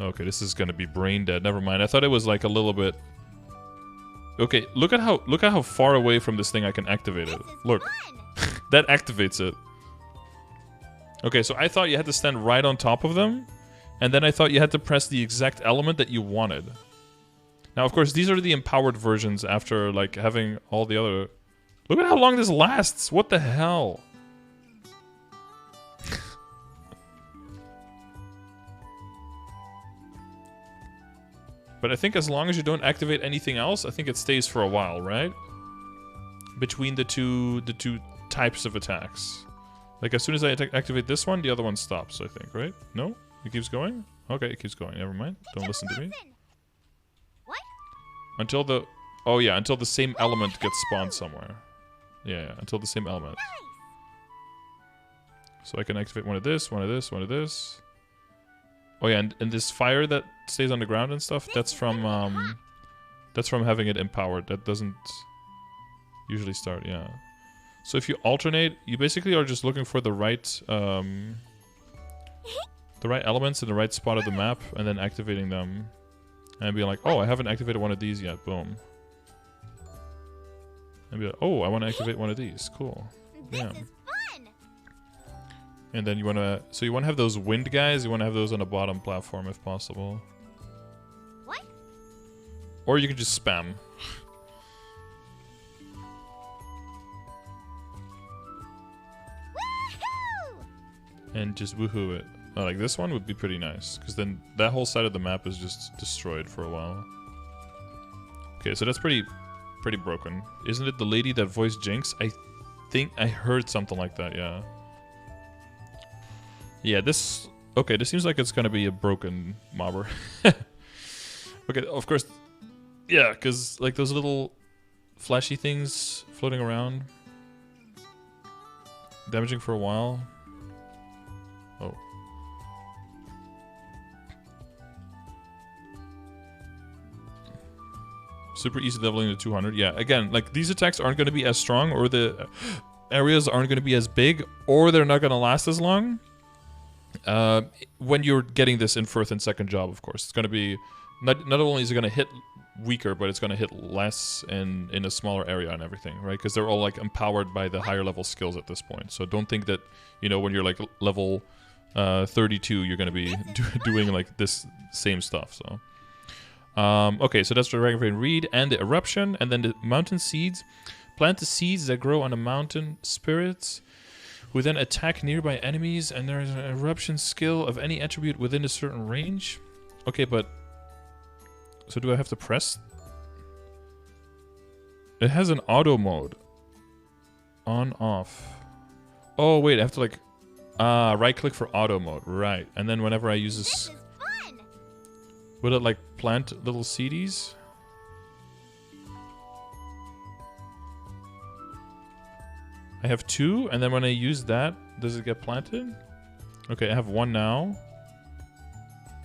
Okay, this is gonna be brain dead. Never mind. I thought it was like a little bit... Okay, look at how far away from this thing I can activate it. Look. That activates it. Okay, so I thought you had to stand right on top of them, and then I thought you had to press the exact element that you wanted. Now, of course, these are the empowered versions after, like, having all the other... Look at how long this lasts! What the hell? But I think as long as you don't activate anything else, I think it stays for a while, right? Between the two types of attacks. Like, as soon as I activate this one, the other one stops, I think, right? No? It keeps going? Okay, it keeps going. Never mind. Don't listen to me. What? Until the... Oh, yeah, until the same element gets spawned somewhere. Yeah, until the same element. So I can activate one of this, one of this, one of this. Oh yeah, and this fire that stays on the ground and stuff, that's from having it empowered. That doesn't usually start, yeah. So if you alternate, you basically are just looking for the right elements in the right spot of the map and then activating them. And be like, oh, I haven't activated one of these yet. Boom. And be like, oh, I want to activate one of these. Cool. Damn. And then you want to... So you want to have those wind guys, you want to have those on the bottom platform if possible. What? Or you can just spam. And just woohoo it. Like this one would be pretty nice, because then that whole side of the map is just destroyed for a while. Okay, so that's pretty broken. Isn't it the lady that voiced Jinx? I think I heard something like that, yeah. Yeah, this... Okay, this seems like it's gonna be a broken mobber. Okay, of course... Yeah, because like those little flashy things floating around. Damaging for a while. Oh. Super easy leveling to 200. Yeah, again, like these attacks aren't going to be as strong, or the areas aren't going to be as big, or they're not going to last as long. When you're getting this in first and second job, of course, it's going to be not only is it going to hit weaker, but it's going to hit less in a smaller area and everything, right? Because they're all like empowered by the higher level skills at this point. So don't think that, you know, when you're like level 32, you're going to be doing like this same stuff. So okay, so that's the Dragon Vein Reed and the Eruption, and then the Mountain Seeds. Plant the seeds that grow on the mountain spirits, who then attack nearby enemies, and there is an Eruption skill of any attribute within a certain range. Okay, but so do I have to press? It has an auto mode. On, off. Oh wait, I have to like right click for auto mode, right? And then whenever I use this, will it like plant little seedies? I have 2, and then when I use that, does it get planted? Okay, I have 1 now.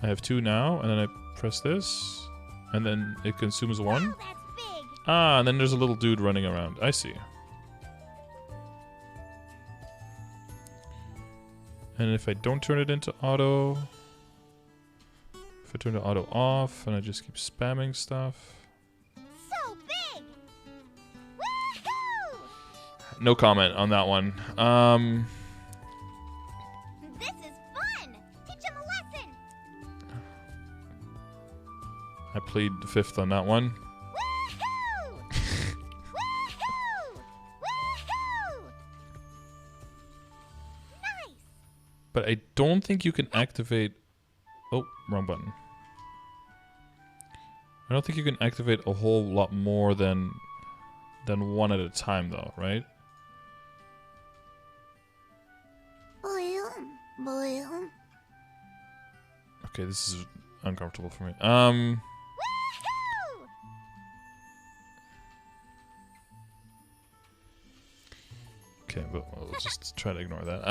I have 2 now, and then I press this, and then it consumes 1. Wow, that's big. Ah, and then there's a little dude running around. I see. And if I don't turn it into auto, if I turn the auto off, and I just keep spamming stuff. So big. Woohoo! No comment on that one. This is fun. Teach him a lesson. I plead the 5th on that one. Woohoo! Woohoo! Woohoo! Nice. But I don't think you can activate... Oh, wrong button. I don't think you can activate a whole lot more than 1 at a time, though, right? Okay, this is uncomfortable for me. Woohoo! Okay, but we'll just try to ignore that.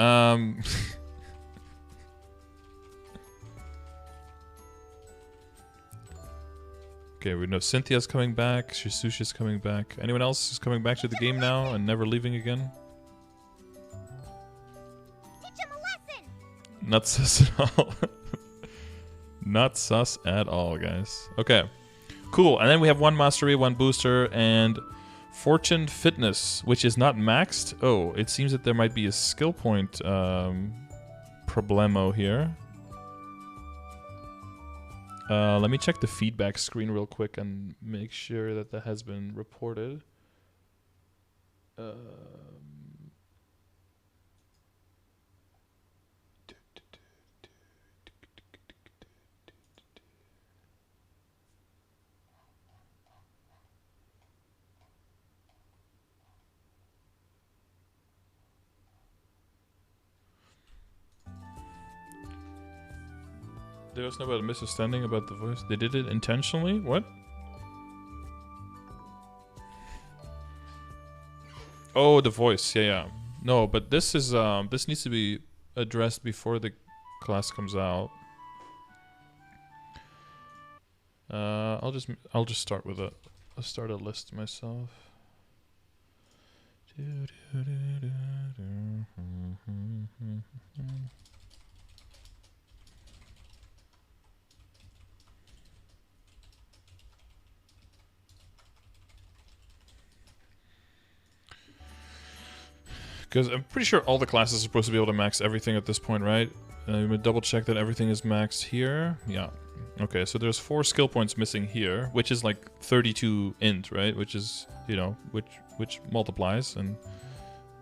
Okay, we know Cynthia's coming back. Shisushi's coming back. Anyone else is coming back to the game now and never leaving again? Teach him a lesson. Not sus at all. Not sus at all, guys. Okay, cool. And then we have 1 mastery, 1 booster, and Fortune Fitness, which is not maxed. Oh, it seems that there might be a skill point problemo here. Let me check the feedback screen real quick and make sure that that has been reported. There was no about a misunderstanding about the voice. They did it intentionally? What? Oh, the voice. Yeah, yeah. No, but this is this needs to be addressed before the class comes out. I'll just start with I'll start a list myself. Because I'm pretty sure all the classes are supposed to be able to max everything at this point, right? I'm gonna double check that everything is maxed here. Yeah. Okay, so there's 4 skill points missing here, which is like 32 int, right? Which is, you know, which multiplies and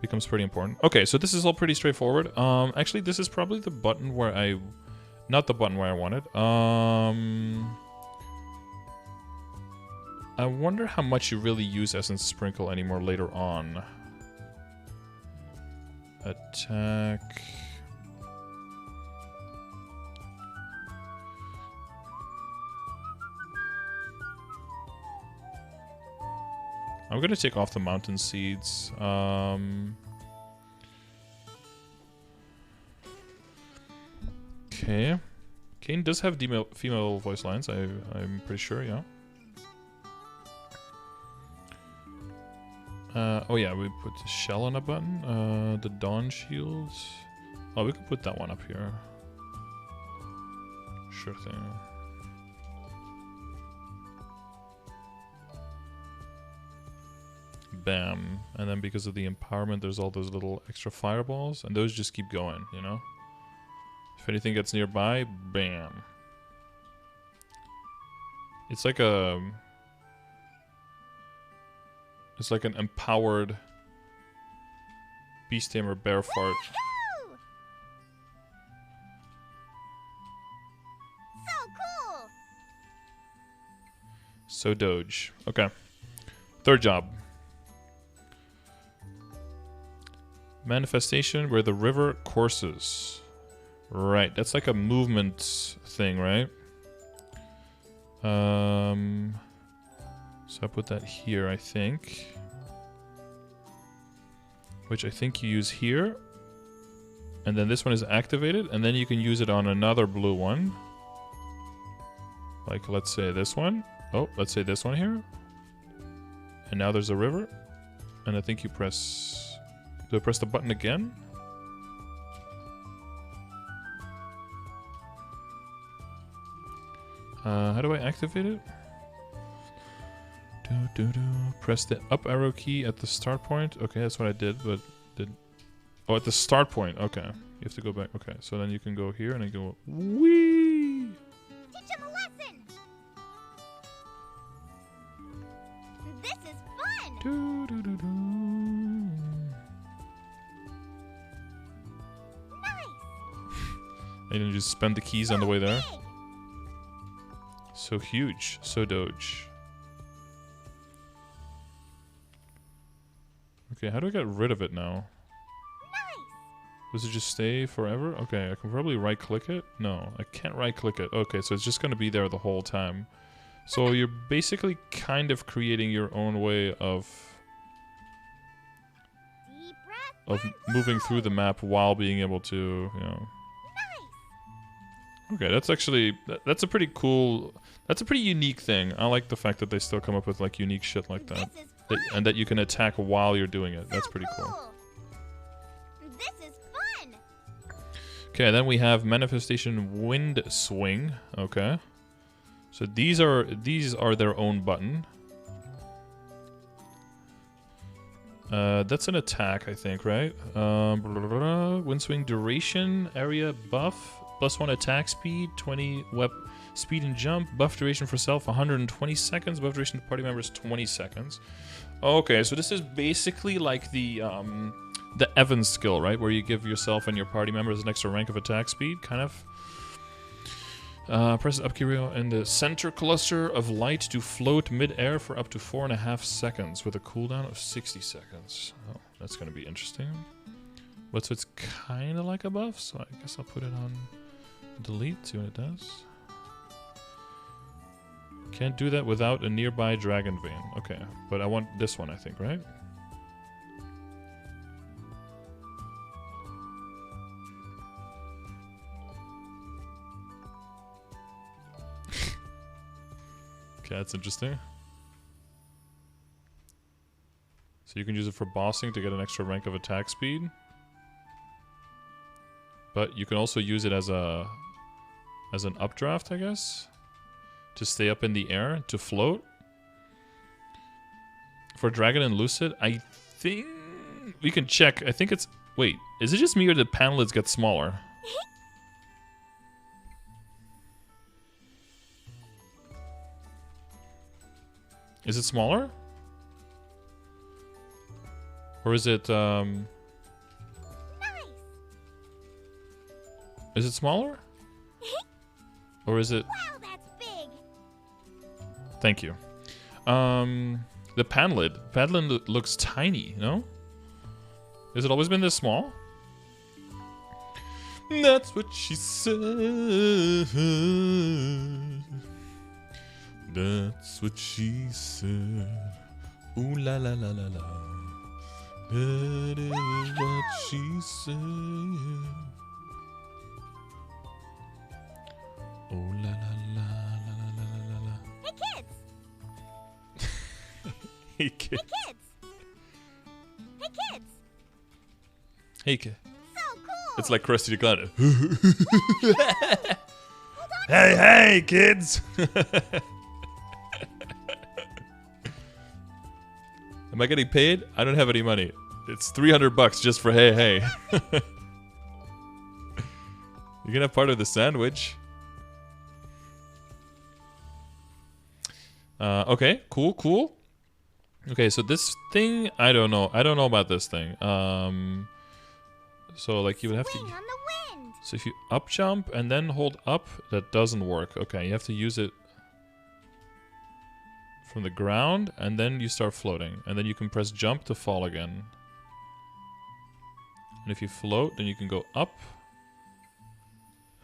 becomes pretty important. Okay, so this is all pretty straightforward. Actually, this is probably the button where I... Not the button where I want it. I wonder how much you really use Essence Sprinkle anymore later on. Attack... I'm gonna take off the mountain seeds. Okay. Kane does have female voice lines, I'm pretty sure, yeah. Oh yeah, we put the shell on a button. The Dawn Shields. Oh, we could put that one up here. Sure thing. Bam. And then because of the empowerment, there's all those little extra fireballs, and those just keep going, you know? If anything gets nearby, bam. It's like a... It's like an empowered Beast Tamer Bear Fart. So cool. So Doge. Okay. Third job. Manifestation where the river courses. Right, that's like a movement thing, right? So I put that here, I think. Which I think you use here. And then this one is activated, and then you can use it on another blue one. Like, let's say this one. Oh, let's say this one here. And now there's a river. And I think you press... Do I press the button again? How do I activate it? Press the up arrow key at the start point. Okay, that's what I did, but did... Oh, at the start point. Okay. You have to go back. Okay, so then you can go here and then go... Whee! Teach him a lesson. This is fun. I didn't just spend the keys on the way there. So huge. So Doge. Okay, how do I get rid of it now? Does it just stay forever? Okay, I can probably right-click it. No, I can't right-click it. Okay, so it's just going to be there the whole time. So you're basically kind of creating your own way of moving through the map while being able to, you know... Okay, that's actually... That's a pretty cool... That's a pretty unique thing. I like the fact that they still come up with, like, unique shit like that. And that you can attack while you're doing it. That's pretty cool. This is fun. Okay, then we have Manifestation Wind Swing. Okay. So these are their own button. That's an attack, I think, right? Wind Swing duration, area buff, +1 attack speed, 20 speed and jump, buff duration for self 120 seconds, buff duration to party members 20 seconds. Okay, so this is basically like the Evans skill, right? Where you give yourself and your party members an extra rank of attack speed, kind of. Press the up key in the center cluster of light to float mid-air for up to 4.5 seconds with a cooldown of 60 seconds. Oh, that's going to be interesting. But so it's kind of like a buff, so I guess I'll put it on delete, see what it does. Can't do that without a nearby dragon vein. Okay, but I want this one, I think, right? Okay, that's interesting. So you can use it for bossing to get an extra rank of attack speed. But you can also use it as an updraft, I guess. To stay up in the air, to float. For Dragon and Lucid, I think We can check. I think it's... Wait, is it just me or the panelids get smaller? Is it smaller? Or is it, Nice. Is it smaller? Or is it... Wow, that's big. Thank you. The panelid. Panelid looks tiny, no? Has it always been this small? That's what she said. That's what she said. Ooh la la la la la. That is what she said. Oh la la la la la la la la. Hey kids. Hey kid. Hey kids. Hey kids. Hey kid. So cool. It's like Krusty the Clown. Hold on. Hey kids. Am I getting paid? I don't have any money. It's $300 just for hey. You're gonna have part of the sandwich. Okay, cool. Okay, so this thing, I don't know. I don't know about this thing. So like you would have Swing to... on the wind. So if you up jump and then hold up, that doesn't work. Okay, you have to use it from the ground, and then you start floating. And then you can press jump to fall again. And if you float, then you can go up.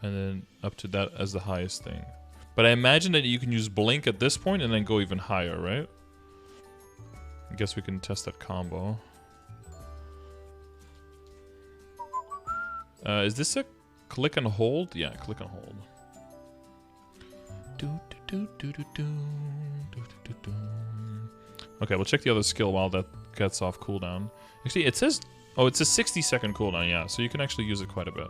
And then up to that as the highest thing. But I imagine that you can use blink at this point and then go even higher, right? I guess we can test that combo. Is this a click and hold? Yeah, click and hold. Okay, we'll check the other skill while that gets off cooldown. Actually, it says... Oh, it's a 60-second cooldown, yeah. So you can actually use it quite a bit.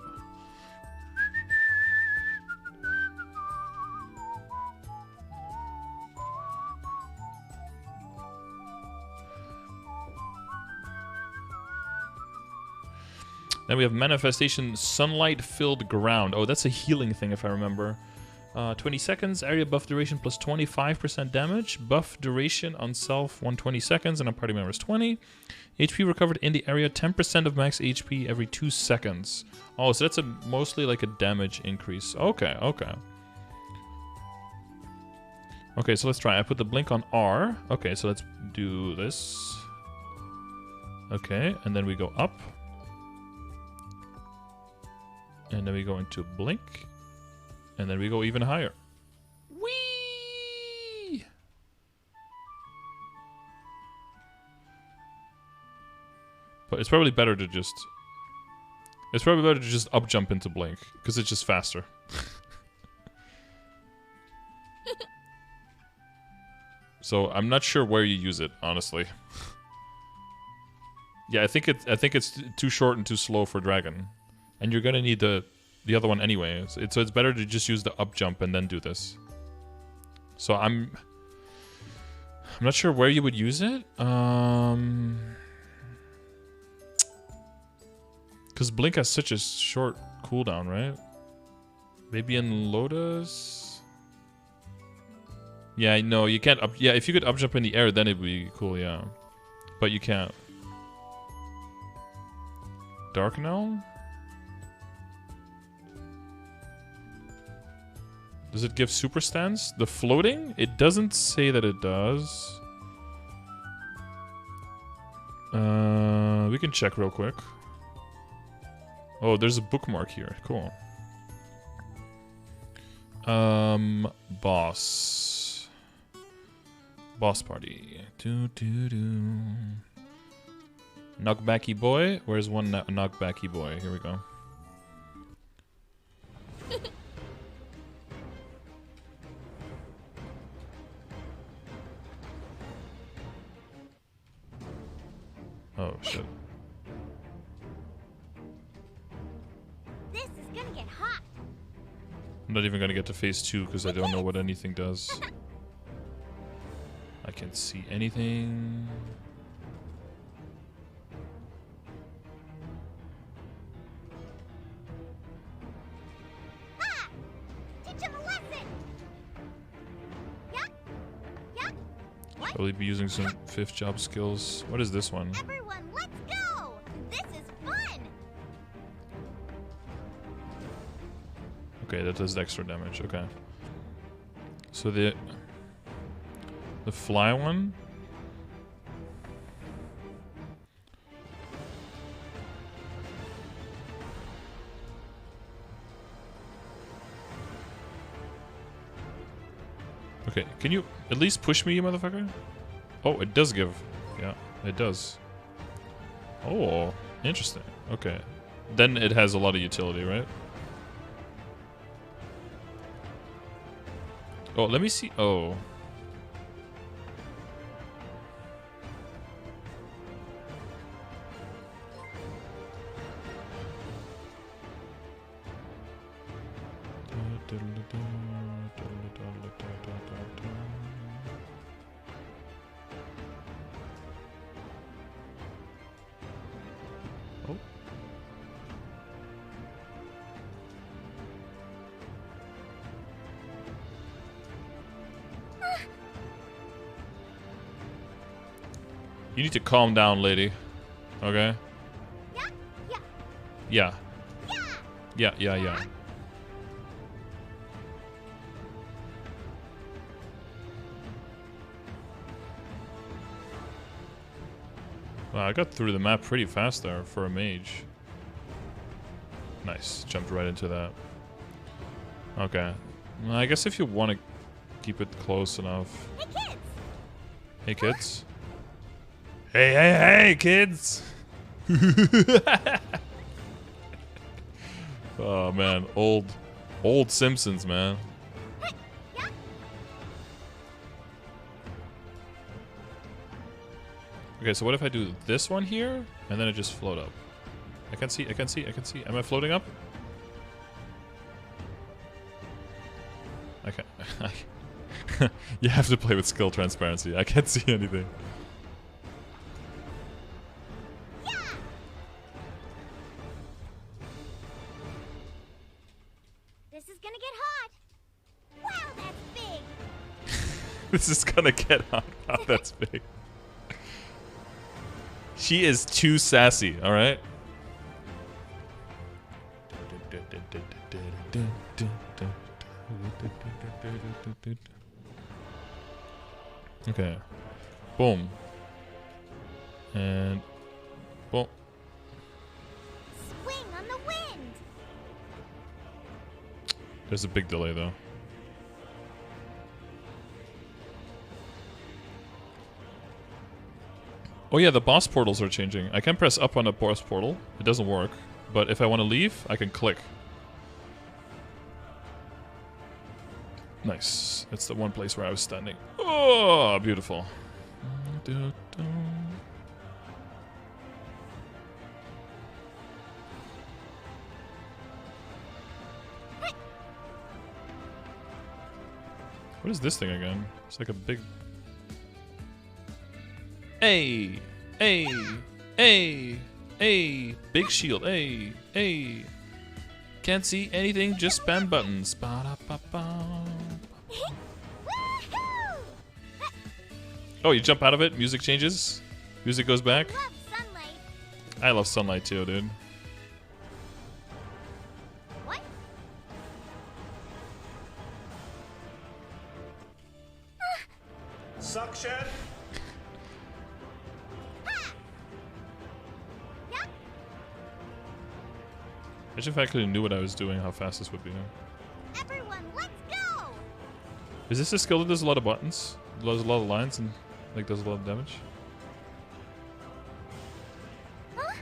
Then we have Manifestation Sunlight-Filled Ground. Oh, that's a healing thing if I remember. 20 seconds, area buff duration plus 25% damage. Buff duration on self 120 seconds and on party members 20. HP recovered in the area 10% of max HP every 2 seconds. Oh, so that's mostly like a damage increase. Okay. Okay, so let's try. I put the blink on R. Okay, so let's do this. Okay, and then we go up. And then we go into blink. And then we go even higher. Whee! But it's probably better to just... up jump into blink. Because it's just faster. So I'm not sure where you use it, honestly. Yeah, I think it's too short and too slow for dragon. And you're gonna need the other one anyway. So it's better to just use the up jump and then do this. So I'm not sure where you would use it. Because Blink has such a short cooldown, right? Maybe in Lotus? Yeah, no, you can't up... Yeah, if you could up jump in the air, then it would be cool, yeah. But you can't. Darknell? Does it give super stance? The floating? It doesn't say that it does. We can check real quick. Oh, there's a bookmark here. Cool. Boss. Boss party. Knockbacky boy. Where's one knockbacky boy? Here we go. Oh shit. This is gonna get hot. I'm not even gonna get to phase 2 because I don't know what anything does. I can't see anything. Probably be using some 5th job skills. What is this one? Everyone, let's go! This is fun! Okay, that does extra damage. Okay. So the fly one. Okay, can you at least push me, you motherfucker? Oh, it does give. Yeah, it does. Oh, interesting. Okay. Then it has a lot of utility, right? Oh, let me see. Oh. Oh. You need to calm down, lady. Okay? Yeah, yeah, Yeah. yeah. Yeah. Wow, I got through the map pretty fast there for a mage. Nice. Jumped right into that. Okay. Well, I guess if you want to keep it close enough. Hey, kids! Hey, kids. Hey, kids! Oh, man. Old Simpsons, man. Hey, yeah. Okay, so what if I do this one here, and then I just float up? I can see. Am I floating up? I can't. You have to play with skill transparency. I can't see anything. Yeah. This is gonna get hot. Wow, that's big. This is gonna get hot. Wow, that's big. She is too sassy, alright? Okay. Boom. And boom. Swing on the wind. There's a big delay though. Oh yeah, the boss portals are changing. I can press up on a boss portal. It doesn't work. But if I want to leave, I can click. Nice. That's the one place where I was standing. Oh, beautiful. What is this thing again? It's like a big... Hey! Hey! Hey! Hey! Big shield. Hey! Hey! Can't see anything, just spam buttons. Ba-da-ba-ba. Oh, you jump out of it, music changes, music goes back. Love sunlight. I love sunlight too, dude. What? Suction. Yep. Imagine if I actually knew what I was doing, how fast this would be. Everyone, let's go. Is this a skill that does a lot of buttons? Does a lot of lines and like does a lot of damage? Huh?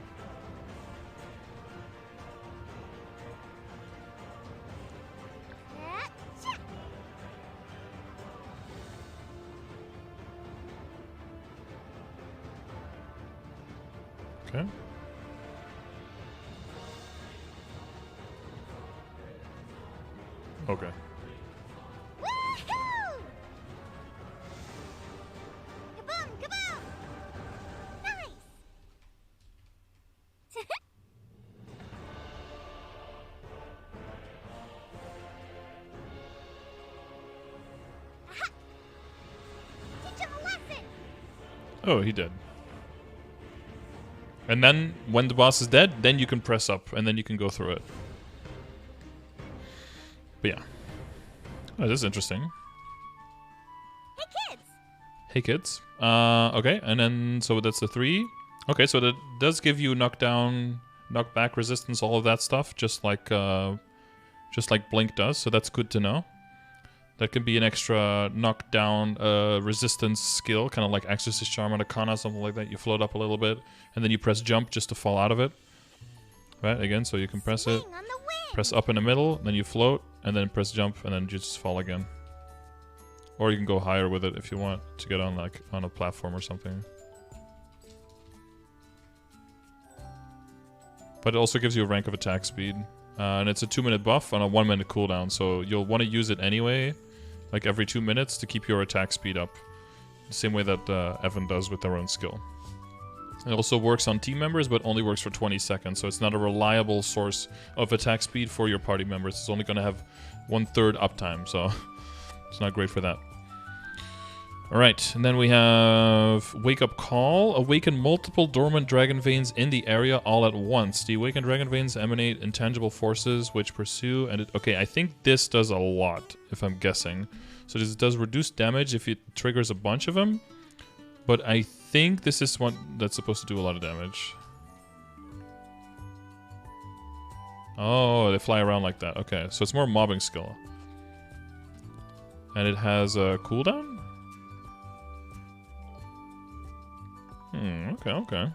Achoo. Okay. Okay. Woohoo! Kaboom, kaboom! Nice! Aha! Teach him a lesson! Oh, he did. And then, when the boss is dead, then you can press up, and then you can go through it. But yeah. Oh, this is interesting. Hey kids! Hey kids. Okay, and then, so that's the 3. Okay, so that does give you knockdown, knockback resistance, all of that stuff, just like Blink does, so that's good to know. That can be an extra knockdown resistance skill, kind of like Exorcist Charm on a Kana, something like that. You float up a little bit, and then you press jump just to fall out of it. Right, again, so you can press it, press up in the middle, then you float, and then press jump, and then you just fall again. Or you can go higher with it if you want to get on like on a platform or something. But it also gives you a rank of attack speed. And it's a 2-minute buff on a 1-minute cooldown, so you'll want to use it anyway, like every 2 minutes, to keep your attack speed up. The same way that Evan does with their own skill. It also works on team members, but only works for 20 seconds, so it's not a reliable source of attack speed for your party members. It's only going to have 1/3 uptime, so it's not great for that. Alright, and then we have Wake Up Call. Awaken multiple dormant dragon veins in the area all at once. The awakened dragon veins emanate intangible forces which pursue and okay, I think this does a lot, if I'm guessing. So this does reduce damage if it triggers a bunch of them. But I think this is one that's supposed to do a lot of damage. Oh, they fly around like that. Okay, so it's more mobbing skill. And it has a cooldown? Okay.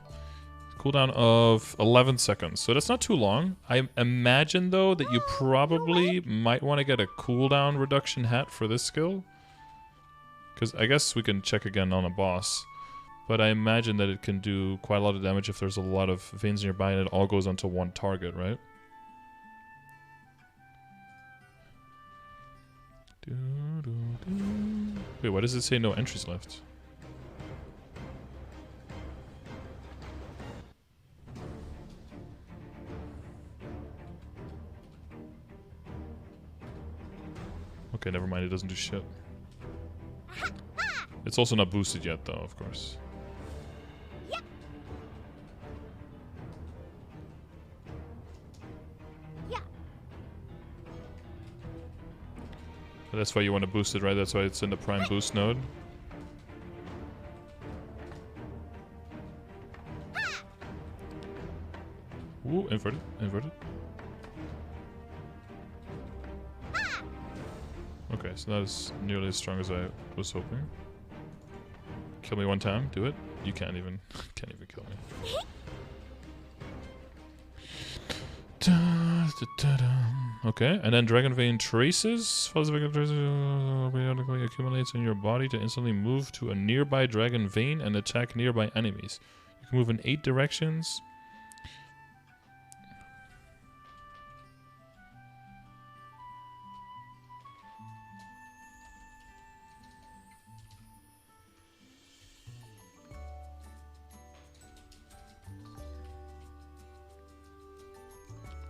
Cooldown of 11 seconds. So that's not too long. I imagine, though, that you probably might want to get a cooldown reduction hat for this skill. Because I guess we can check again on a boss. But I imagine that it can do quite a lot of damage if there's a lot of veins nearby and it all goes onto one target, right? Wait, why does it say no entries left? Okay, never mind, it doesn't do shit. It's also not boosted yet, though, of course. Yep. Yeah. But that's why you want to boost it, right? That's why it's in the prime boost node. Ooh, inverted, inverted. Okay, so not as nearly as strong as I was hoping. Kill me one time, do it. You can't even kill me. Okay, and then Dragon Vein Traces. Follows the traces periodically accumulates in your body to instantly move to a nearby Dragon Vein and attack nearby enemies. You can move in 8 directions.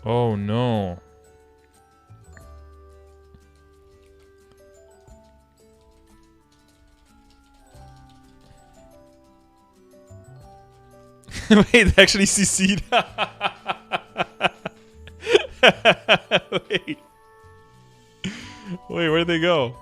Oh no. Wait, they actually CC'd. Wait. Wait, where'd they go?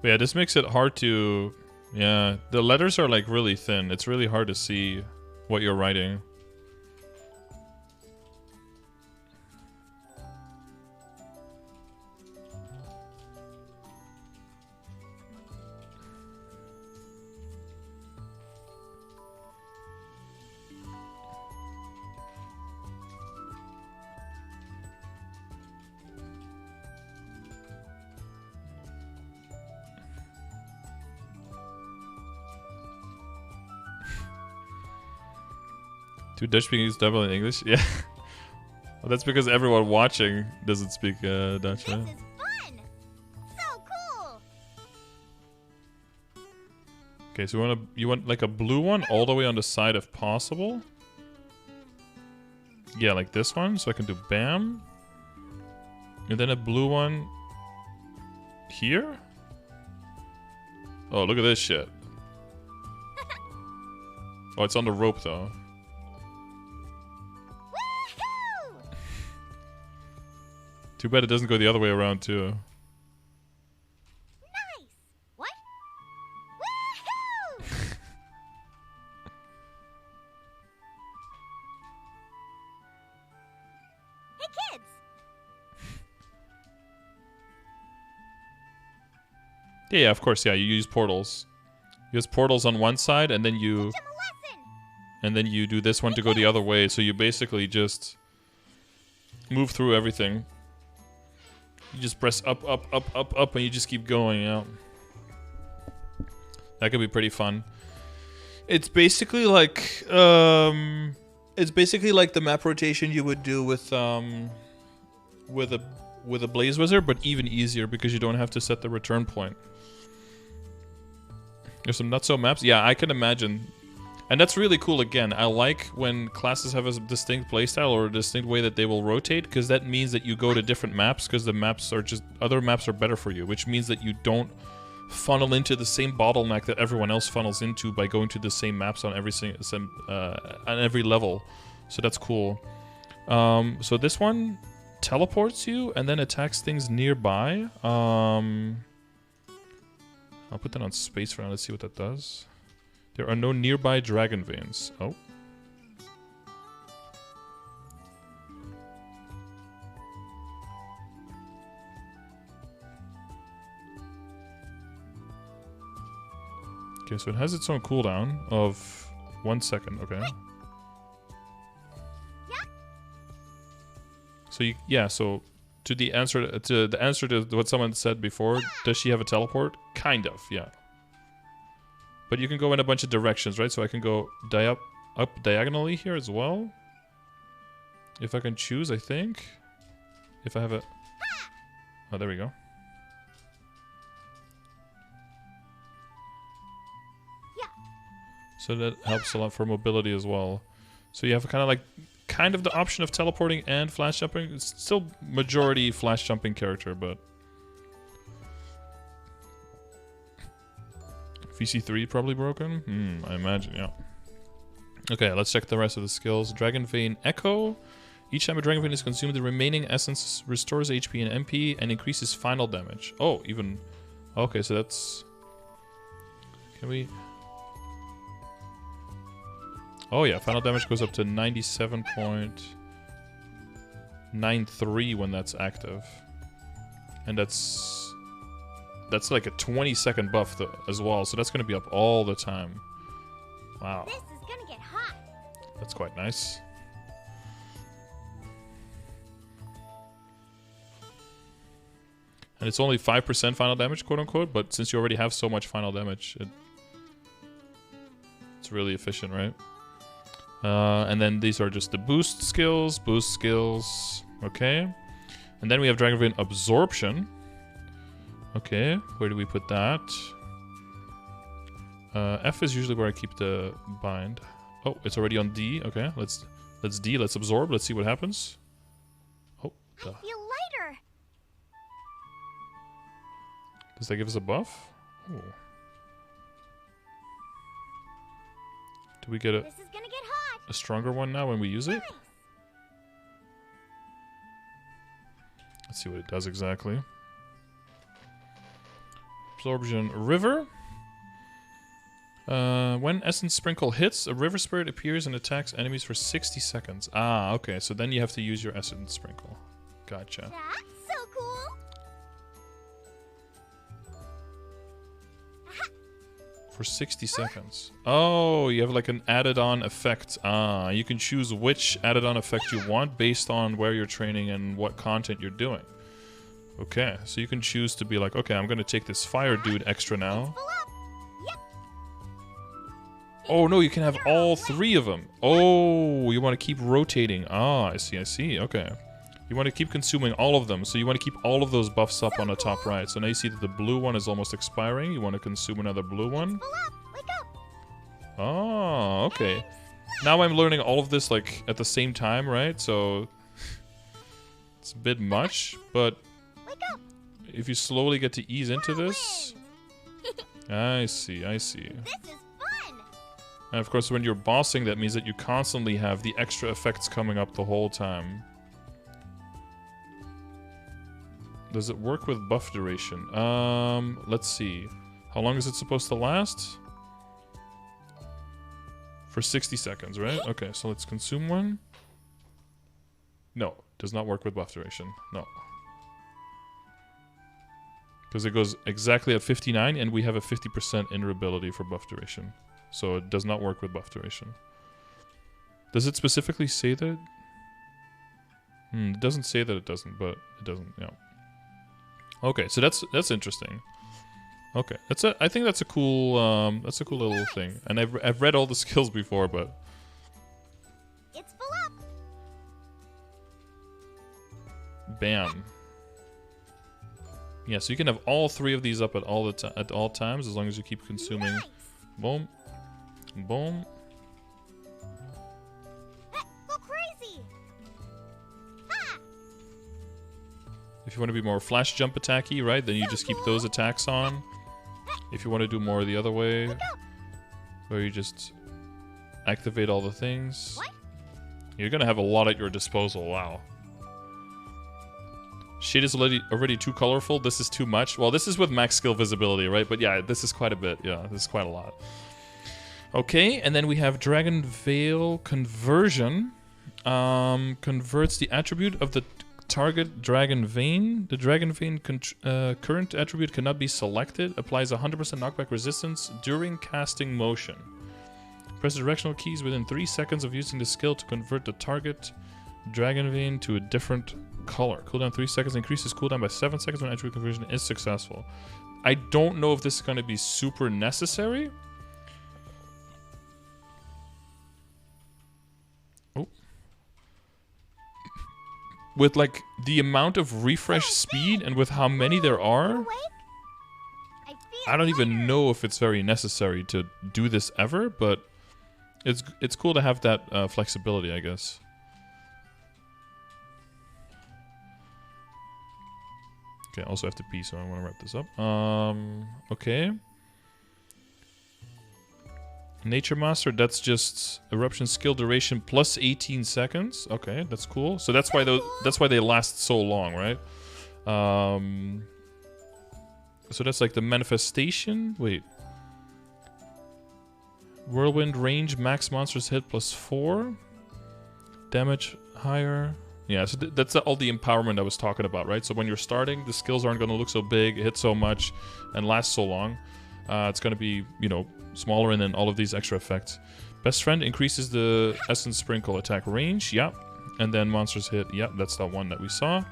But yeah, this makes it hard to... Yeah, the letters are like really thin. It's really hard to see what you're writing. Two Dutch speakers double in English? Yeah. Well, that's because everyone watching doesn't speak Dutch, This right? is fun. So cool. Okay, so you want like a blue one all the way on the side if possible? Yeah, like this one, so I can do bam. And then a blue one here? Oh, look at this shit. Oh, it's on the rope though. Woohoo! Too bad it doesn't go the other way around too. Nice. What? Woohoo! Hey kids. Yeah, of course, yeah, you use portals. You use portals on one side and then Teach you 'em a lesson. and then you do this one to go the other way, so you basically just move through everything. You just press up, up, up, up, up, and you just keep going, yeah. That could be pretty fun. It's basically like the map rotation you would do with a Blaze Wizard, but even easier because you don't have to set the return point. There's some not so maps. Yeah, I can imagine. And that's really cool again. I like when classes have a distinct playstyle or a distinct way that they will rotate, because that means that you go to different maps, because the maps are just... Other maps are better for you, which means that you don't funnel into the same bottleneck that everyone else funnels into by going to the same maps on every level. So that's cool. So this one teleports you and then attacks things nearby. I'll put that on space for now. Let's see what that does. There are no nearby dragon veins. Oh. Okay, so it has its own cooldown of 1 second. Okay. So so to the answer to what someone said before, does she have a teleport? Kind of, yeah. But you can go in a bunch of directions, right? So I can go up diagonally here as well. If I can choose, I think. If I have a... Oh, there we go. Yeah. So that helps a lot for mobility as well. So you have kind of the option of teleporting and flash jumping. It's still majority flash jumping character, but... VC3 probably broken? I imagine, yeah. Okay, let's check the rest of the skills. Dragon Vein Echo. Each time a Dragon Vein is consumed, the remaining essence restores HP and MP and increases final damage. Oh, even... Okay, so that's... Can we... Oh yeah, final damage goes up to 97.93 when that's active. And that's like a 20-second buff as well, so that's going to be up all the time. Wow. This is gonna get hot. That's quite nice. And it's only 5% final damage, quote-unquote, but since you already have so much final damage, it's really efficient, right? And then these are just the boost skills. Okay. And then we have Dragon Vein Absorption. Okay, where do we put that? F is usually where I keep the bind. Oh, it's already on D. Okay, let's D. Let's absorb. Let's see what happens. Oh, I feel lighter. Does that give us a buff? Oh. Do we get This is gonna get hot. a stronger one now when we use it? Nice. Let's see what it does exactly. Absorption River. When Essence Sprinkle hits, a River Spirit appears and attacks enemies for 60 seconds. Ah, okay. So then you have to use your Essence Sprinkle. Gotcha. That's so cool. For 60 seconds. Oh, you have like an added-on effect. Ah, you can choose which added-on effect you want based on where you're training and what content you're doing. Okay, so you can choose to be like, okay, I'm gonna take this fire dude extra now. Oh no, you can have all 3 of them. Oh, you want to keep rotating. Ah, I see, I see. Okay. You want to keep consuming all of them, so you want to keep all of those buffs up on the top right. So now you see that the blue one is almost expiring. You want to consume another blue one. Oh, okay. Now I'm learning all of this like at the same time, right? So it's a bit much, but if you slowly get to ease into this, I see, I see. And of course, when you're bossing, that means that you constantly have the extra effects coming up the whole time. Does it work with buff duration? Let's see. How long is it supposed to last? For 60 seconds, right? Okay, so let's consume one. No, does not work with buff duration. No. Because it goes exactly at 59, and we have a 50% invulnerability for buff duration. So it does not work with buff duration. Does it specifically say that? It doesn't say that it doesn't, but it doesn't, yeah. Okay, so that's interesting. Okay, I think that's a cool little thing. And I've read all the skills before, but it's full up. Bam. Yeah, so you can have all 3 of these up at all times as long as you keep consuming. Nice. Boom, boom. Go crazy. If you want to be more flash jump attacky, right, then you just keep those attacks on. If you want to do more the other way, where you just activate all the things, what? You're gonna have a lot at your disposal. Wow. Shade is already too colorful. This is too much. Well, this is with max skill visibility, right? But yeah, this is quite a bit. Yeah, this is quite a lot. Okay, and then we have Dragon Veil Conversion. Converts the attribute of the target Dragon Vein. The Dragon Vein current attribute cannot be selected. Applies 100% knockback resistance during casting motion. Press the directional keys within 3 seconds of using the skill to convert the target Dragon Vein to a different color. Cooldown 3 seconds. Increases cooldown by 7 seconds when attribute conversion is successful. I don't know if this is going to be super necessary. With like the amount of refresh speed and with how many there are, I don't even know if it's very necessary to do this ever, but it's cool to have that flexibility, I guess. Okay, I also have to pee, so I want to wrap this up. Okay. Nature Master, that's just eruption skill duration plus 18 seconds. Okay, that's cool. So that's why they last so long, right? So that's like the manifestation. Wait. Whirlwind range, max monsters hit plus 4. Damage higher. Yeah, so that's all the empowerment I was talking about, right? So when you're starting, the skills aren't going to look so big, hit so much, and last so long. It's going to be, you know, smaller, and then all of these extra effects. Best Friend increases the Essence Sprinkle attack range. Yep. And then monsters hit. Yep, that's that one that we saw.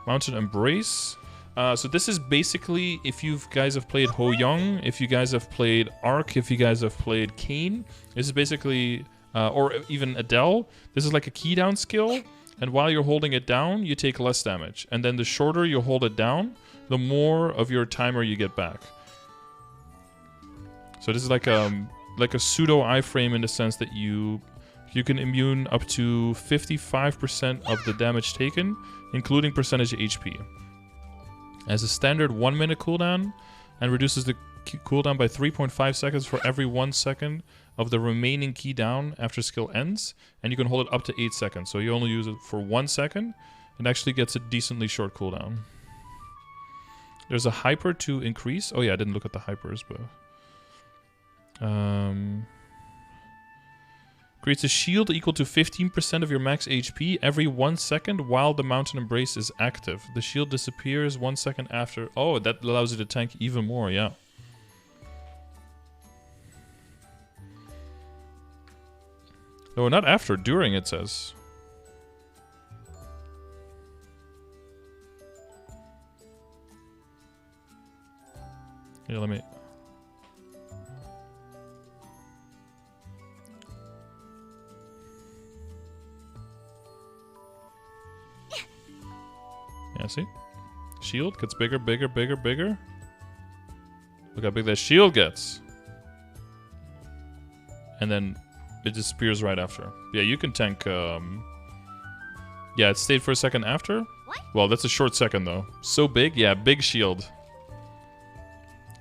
Mountain Embrace. So this is basically, if you guys have played Ho Young, if you guys have played Ark, if you guys have played Kane, this is basically, or even Adele, this is like a key down skill. And while you're holding it down, you take less damage. And then the shorter you hold it down, the more of your timer you get back. So this is like a pseudo iframe in the sense that you can immune up to 55% of the damage taken, including percentage HP. As a standard 1 minute cooldown, and reduces the cooldown by 3.5 seconds for every 1 second of the remaining key down after skill ends, and you can hold it up to 8 seconds. So you only use it for 1 second, and actually gets a decently short cooldown. There's a hyper to increase. Oh yeah, I didn't look at the hypers, but... Creates a shield equal to 15% of your max HP every 1 second while the Mountain Embrace is active. The shield disappears 1 second after... Oh, that allows you to tank even more, yeah. No, not after, during it says. Yeah, let me... Yeah, see? Shield gets bigger, bigger, bigger, bigger. Look how big that shield gets. And then it disappears right after. Yeah, you can tank... Yeah, it stayed for a second after. What? Well, that's a short second, though. So big? Yeah, big shield.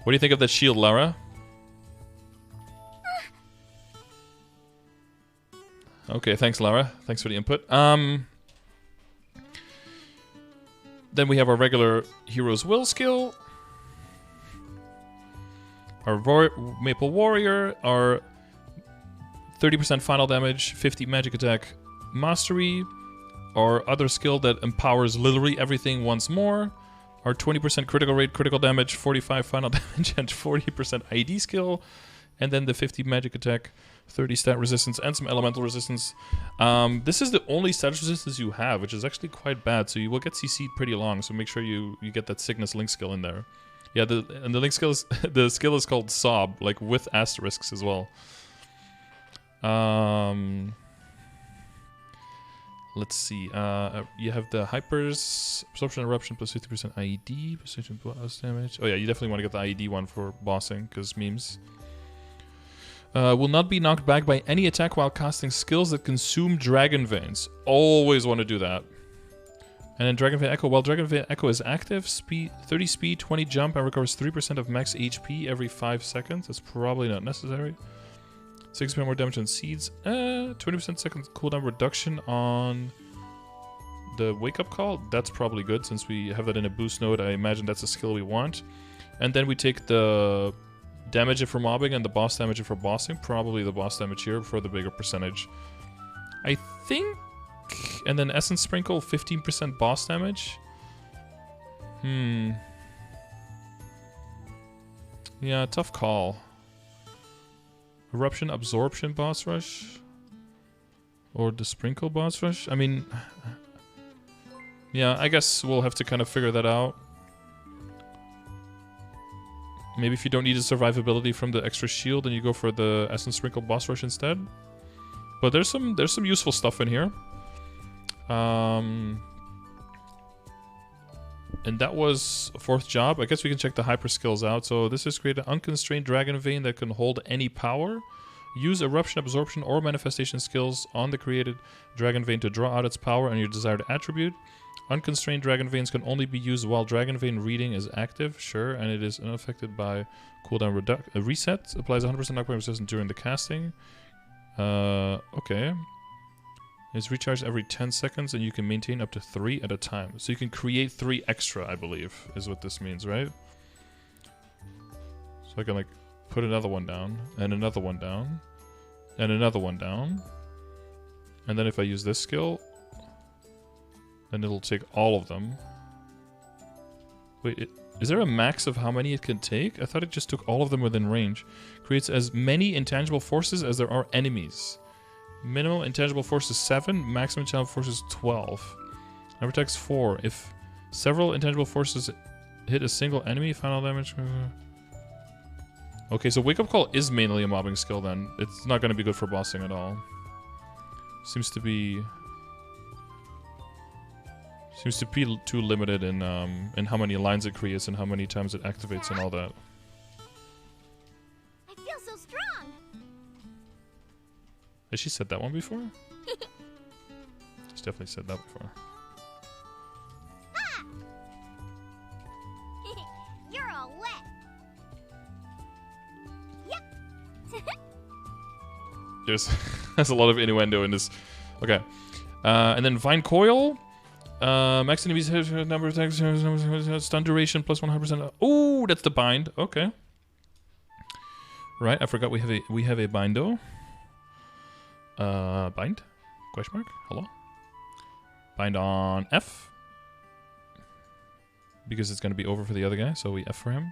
What do you think of that shield, Lara? Okay, thanks, Lara. Thanks for the input. Then we have our regular Hero's Will skill. Our Maple Warrior. Our 30% final damage, 50 magic attack mastery. Our other skill that empowers literally everything once more. Our 20% critical rate, critical damage, 45 final damage, and 40% ID skill. And then the 50 magic attack, 30 stat resistance, and some elemental resistance. This is the only stat resistance you have, which is actually quite bad. So you will get CC'd pretty long. So make sure you get that Cygnus Link skill in there. Yeah, the Link skill is the skill is called Sob, like with asterisks as well. Let's see. You have the hypers, absorption, eruption, plus 50% IED, precision blast damage. Oh yeah, you definitely want to get the IED one for bossing, because memes. Will not be knocked back by any attack while casting skills that consume Dragon Veins. Always want to do that. And then Dragon Vein Echo. While Dragon Vein Echo is active, 30 speed, 20 jump, and recovers 3% of max HP every 5 seconds. That's probably not necessary. 6% more damage on seeds. 20% second cooldown reduction on the wake up call. That's probably good since we have that in a boost node. I imagine that's a skill we want. And then we take the damage it for mobbing and the boss damage it for bossing. Probably the boss damage here for the bigger percentage. I think. And then Essence Sprinkle, 15% boss damage. Yeah, tough call. Eruption, Absorption, Boss Rush? Or the Sprinkle Boss Rush? I mean... Yeah, I guess we'll have to kind of figure that out. Maybe if you don't need the survivability from the extra shield, then you go for the Essence Sprinkle Boss Rush instead. But there's some useful stuff in here. And that was a 4th job. I guess we can check the hyper skills out. So this is create an unconstrained Dragon Vein that can hold any power. Use Eruption, Absorption, or Manifestation skills on the created Dragon Vein to draw out its power and your desired attribute. Unconstrained Dragon Veins can only be used while Dragon Vein reading is active. Sure, and it is unaffected by cooldown reset. Applies 100% knockback resistance during the casting. Okay. It's recharged every 10 seconds, and you can maintain up to 3 at a time. So you can create 3 extra, I believe, is what this means, right? So I can, like, put another one down, and another one down, and another one down. And then if I use this skill, then it'll take all of them. Wait, is there a max of how many it can take? I thought it just took all of them within range. Creates as many intangible forces as there are enemies. Minimum intangible force is 7, maximum intangible force is 12. Never attacks 4. If several intangible forces hit a single enemy, final damage... Okay, so Wake Up Call is mainly a mobbing skill then. It's not going to be good for bossing at all. Seems to be too limited in how many lines it creates and how many times it activates and all that. I feel so strong. Has she said that one before? She's definitely said that before. Ah! You're all wet. Yep. There's a lot of innuendo in this. Okay. And then Vine Coil. Max enemies have number of attacks, stun duration plus 100%. Oh, that's the bind. Okay. Right, I forgot we have a bindo. Bind? Question mark? Hello? Bind on F. Because it's going to be over for the other guy, so we F for him.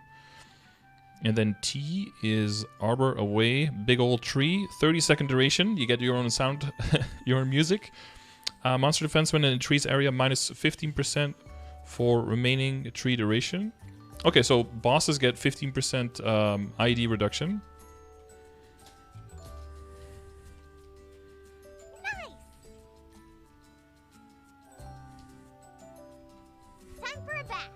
And then T is Arbor Away, big old tree, 30-second duration. You get your own sound, your own music. Monster defense when in a tree's area, minus 15% for remaining tree duration. Okay, so bosses get 15% ID reduction. Nice. Time for a bath.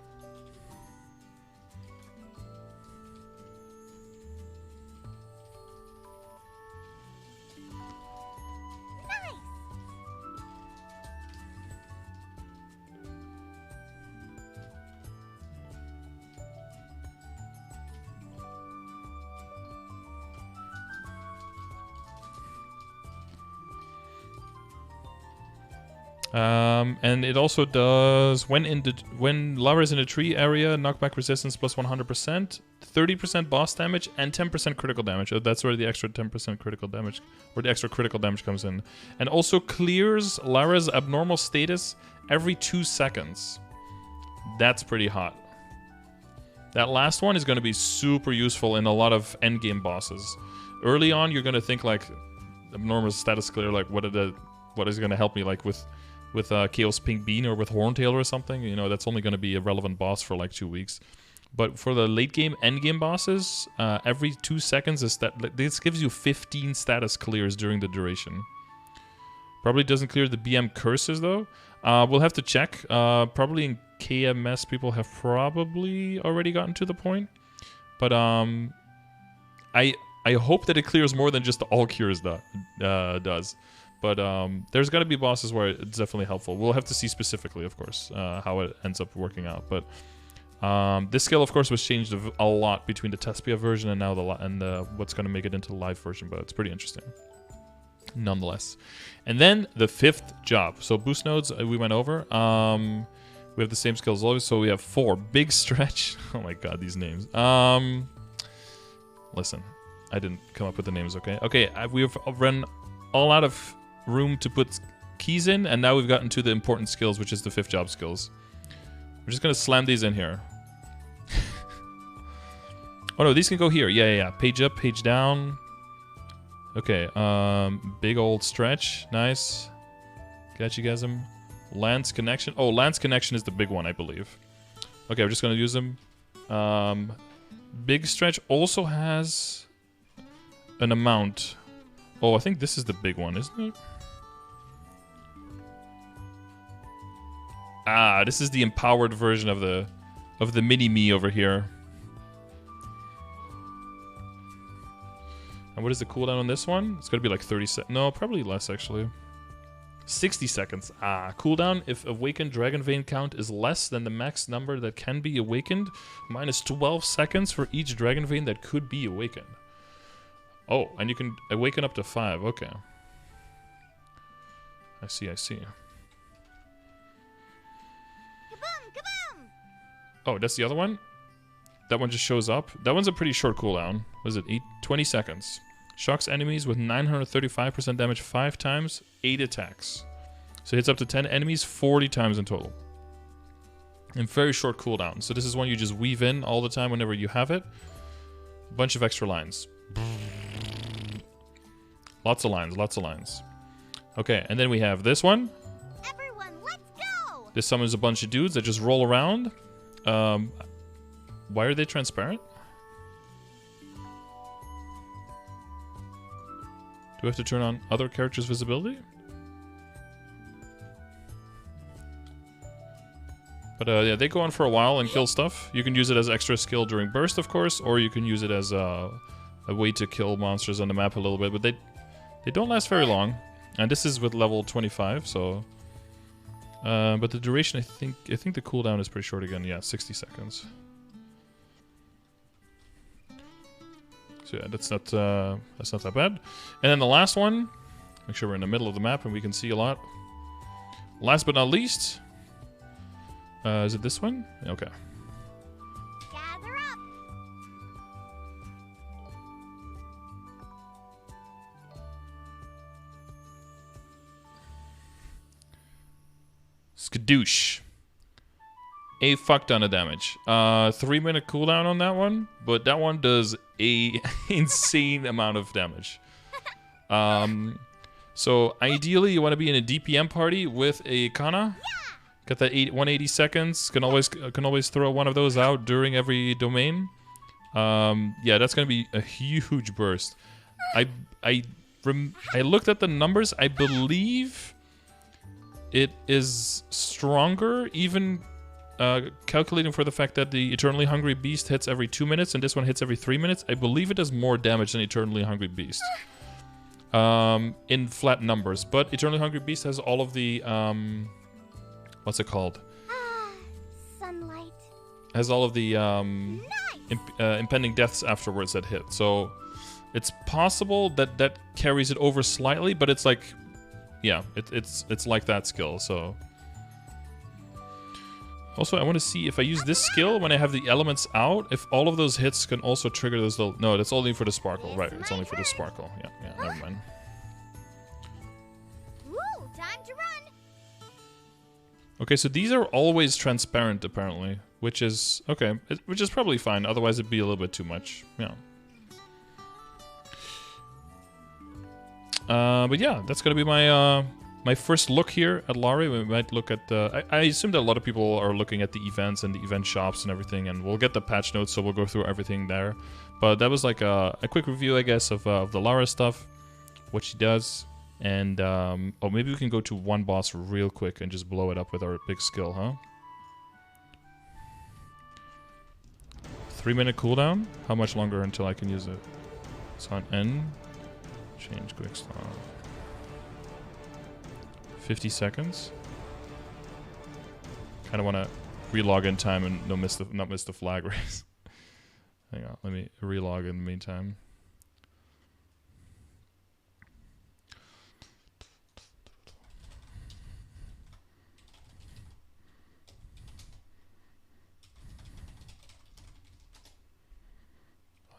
Nice. And it also does when Lara is in a tree area, knockback resistance plus 100%, 30% boss damage, and 10% critical damage. That's where the extra 10% critical damage, or the extra critical damage comes in. And also clears Lara's abnormal status every 2 seconds. That's pretty hot. That last one is going to be super useful in a lot of endgame bosses. Early on, you're going to think like abnormal status clear, like what is going to help me, like with Chaos Pink Bean or with Horntail or something. You know, that's only going to be a relevant boss for like 2 weeks. But for the late game, end game bosses, every 2 seconds this gives you 15 status clears during the duration. Probably doesn't clear the BM curses though. We'll have to check. Probably in KMS people have probably already gotten to the point. But I hope that it clears more than just the all cures does. But there's got to be bosses where it's definitely helpful. We'll have to see specifically, of course, how it ends up working out. But this skill, of course, was changed a lot between the Tespia version and now what's going to make it into the live version. But it's pretty interesting, nonetheless. And then the 5th job. So boost nodes, we went over. We have the same skills always. So we have 4. Big stretch. Oh my god, these names. Listen, I didn't come up with the names, okay? Okay, we've run all out of room to put keys in, and now we've gotten to the important skills, which is the 5th job skills. We're just gonna slam these in here. Oh no, these can go here. Yeah. Page up, page down. Okay, big old stretch. Nice. Catchygasm. Lance connection. Oh, Lance connection is the big one, I believe. Okay, we're just gonna use them. Big stretch also has an amount. Oh, I think this is the big one, isn't it? Ah, this is the empowered version of the mini-me over here. And what is the cooldown on this one? It's gonna be like 30 seconds. No, probably less actually. 60 seconds. Ah, cooldown if awakened Dragon Vein count is less than the max number that can be awakened, minus 12 seconds for each Dragon Vein that could be awakened. Oh, and you can awaken up to 5. Okay. I see. Kaboom! Kaboom! Oh, that's the other one? That one just shows up. That one's a pretty short cooldown. What is it? 20 seconds. Shocks enemies with 935% damage 5 times, 8 attacks. So it hits up to 10 enemies 40 times in total. And very short cooldown. So this is one you just weave in all the time whenever you have it. A bunch of extra lines. Lots of lines. Okay, and then we have this one. Everyone, let's go! This summons a bunch of dudes that just roll around. Why are they transparent? Do we have to turn on other characters' visibility? But yeah, they go on for a while and kill stuff. You can use it as extra skill during burst, of course, or you can use it as a way to kill monsters on the map a little bit. But they don't last very long. And this is with level 25, so... but the duration, I think the cooldown is pretty short again. Yeah, 60 seconds. So yeah, that's not that bad. And then the last one, make sure we're in the middle of the map and we can see a lot. Last but not least, Is it this one? Okay. Gather up. Skadoosh. A fuck ton of damage. 3-minute cooldown on that one, but that one does a insane amount of damage. So ideally you want to be in a DPM party with a Kana. Get that 180 seconds. Can always throw one of those out during every domain. Yeah, that's gonna be a huge burst. I looked at the numbers. I believe it is stronger, even calculating for the fact that the Eternally Hungry Beast hits every 2 minutes and this one hits every 3 minutes. I believe it does more damage than Eternally Hungry Beast. In flat numbers, but Eternally Hungry Beast has all of the what's it called? Sunlight. Has all of the Nice. impending deaths afterwards that hit. So it's possible that that carries it over slightly, but it's like, yeah, it's like that skill. So also, I want to see if I use this skill when I have the elements out, if all of those hits can also trigger those little... No, that's only for the sparkle. Right, it's only for the sparkle. Yeah, never mind. Ooh, time to run. Okay, so these are always transparent, apparently. Which is... Okay, which is probably fine. Otherwise, it'd be a little bit too much. Yeah. But yeah, that's gonna be my... my first look here at Lara. We might look at the... I assume that a lot of people are looking at the events and the event shops and everything, and we'll get the patch notes, so we'll go through everything there. But that was like a quick review, I guess, of the Lara stuff, what she does, and... oh, maybe we can go to one boss real quick and just blow it up with our big skill, huh? 3-minute cooldown? How much longer until I can use it? It's on N. Change quick stop. 50 seconds. Kind of want to relog in time and not miss the flag race. Hang on, let me relog in the meantime.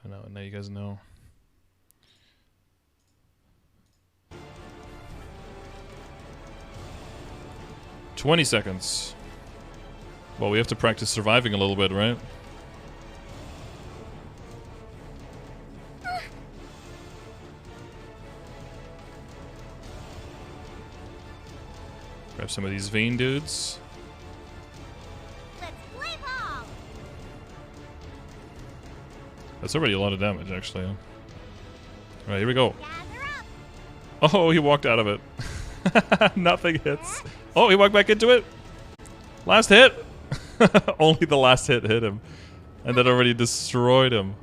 I know, now you guys know. "20 seconds. Well, we have to practice surviving a little bit, right? Grab some of these vein dudes. Let's play ball. That's already a lot of damage, actually. Alright, here we go. Gather up. Oh, he walked out of it. Nothing hits. Oh, he walked back into it. Last hit. Only the last hit hit him. And that already destroyed him.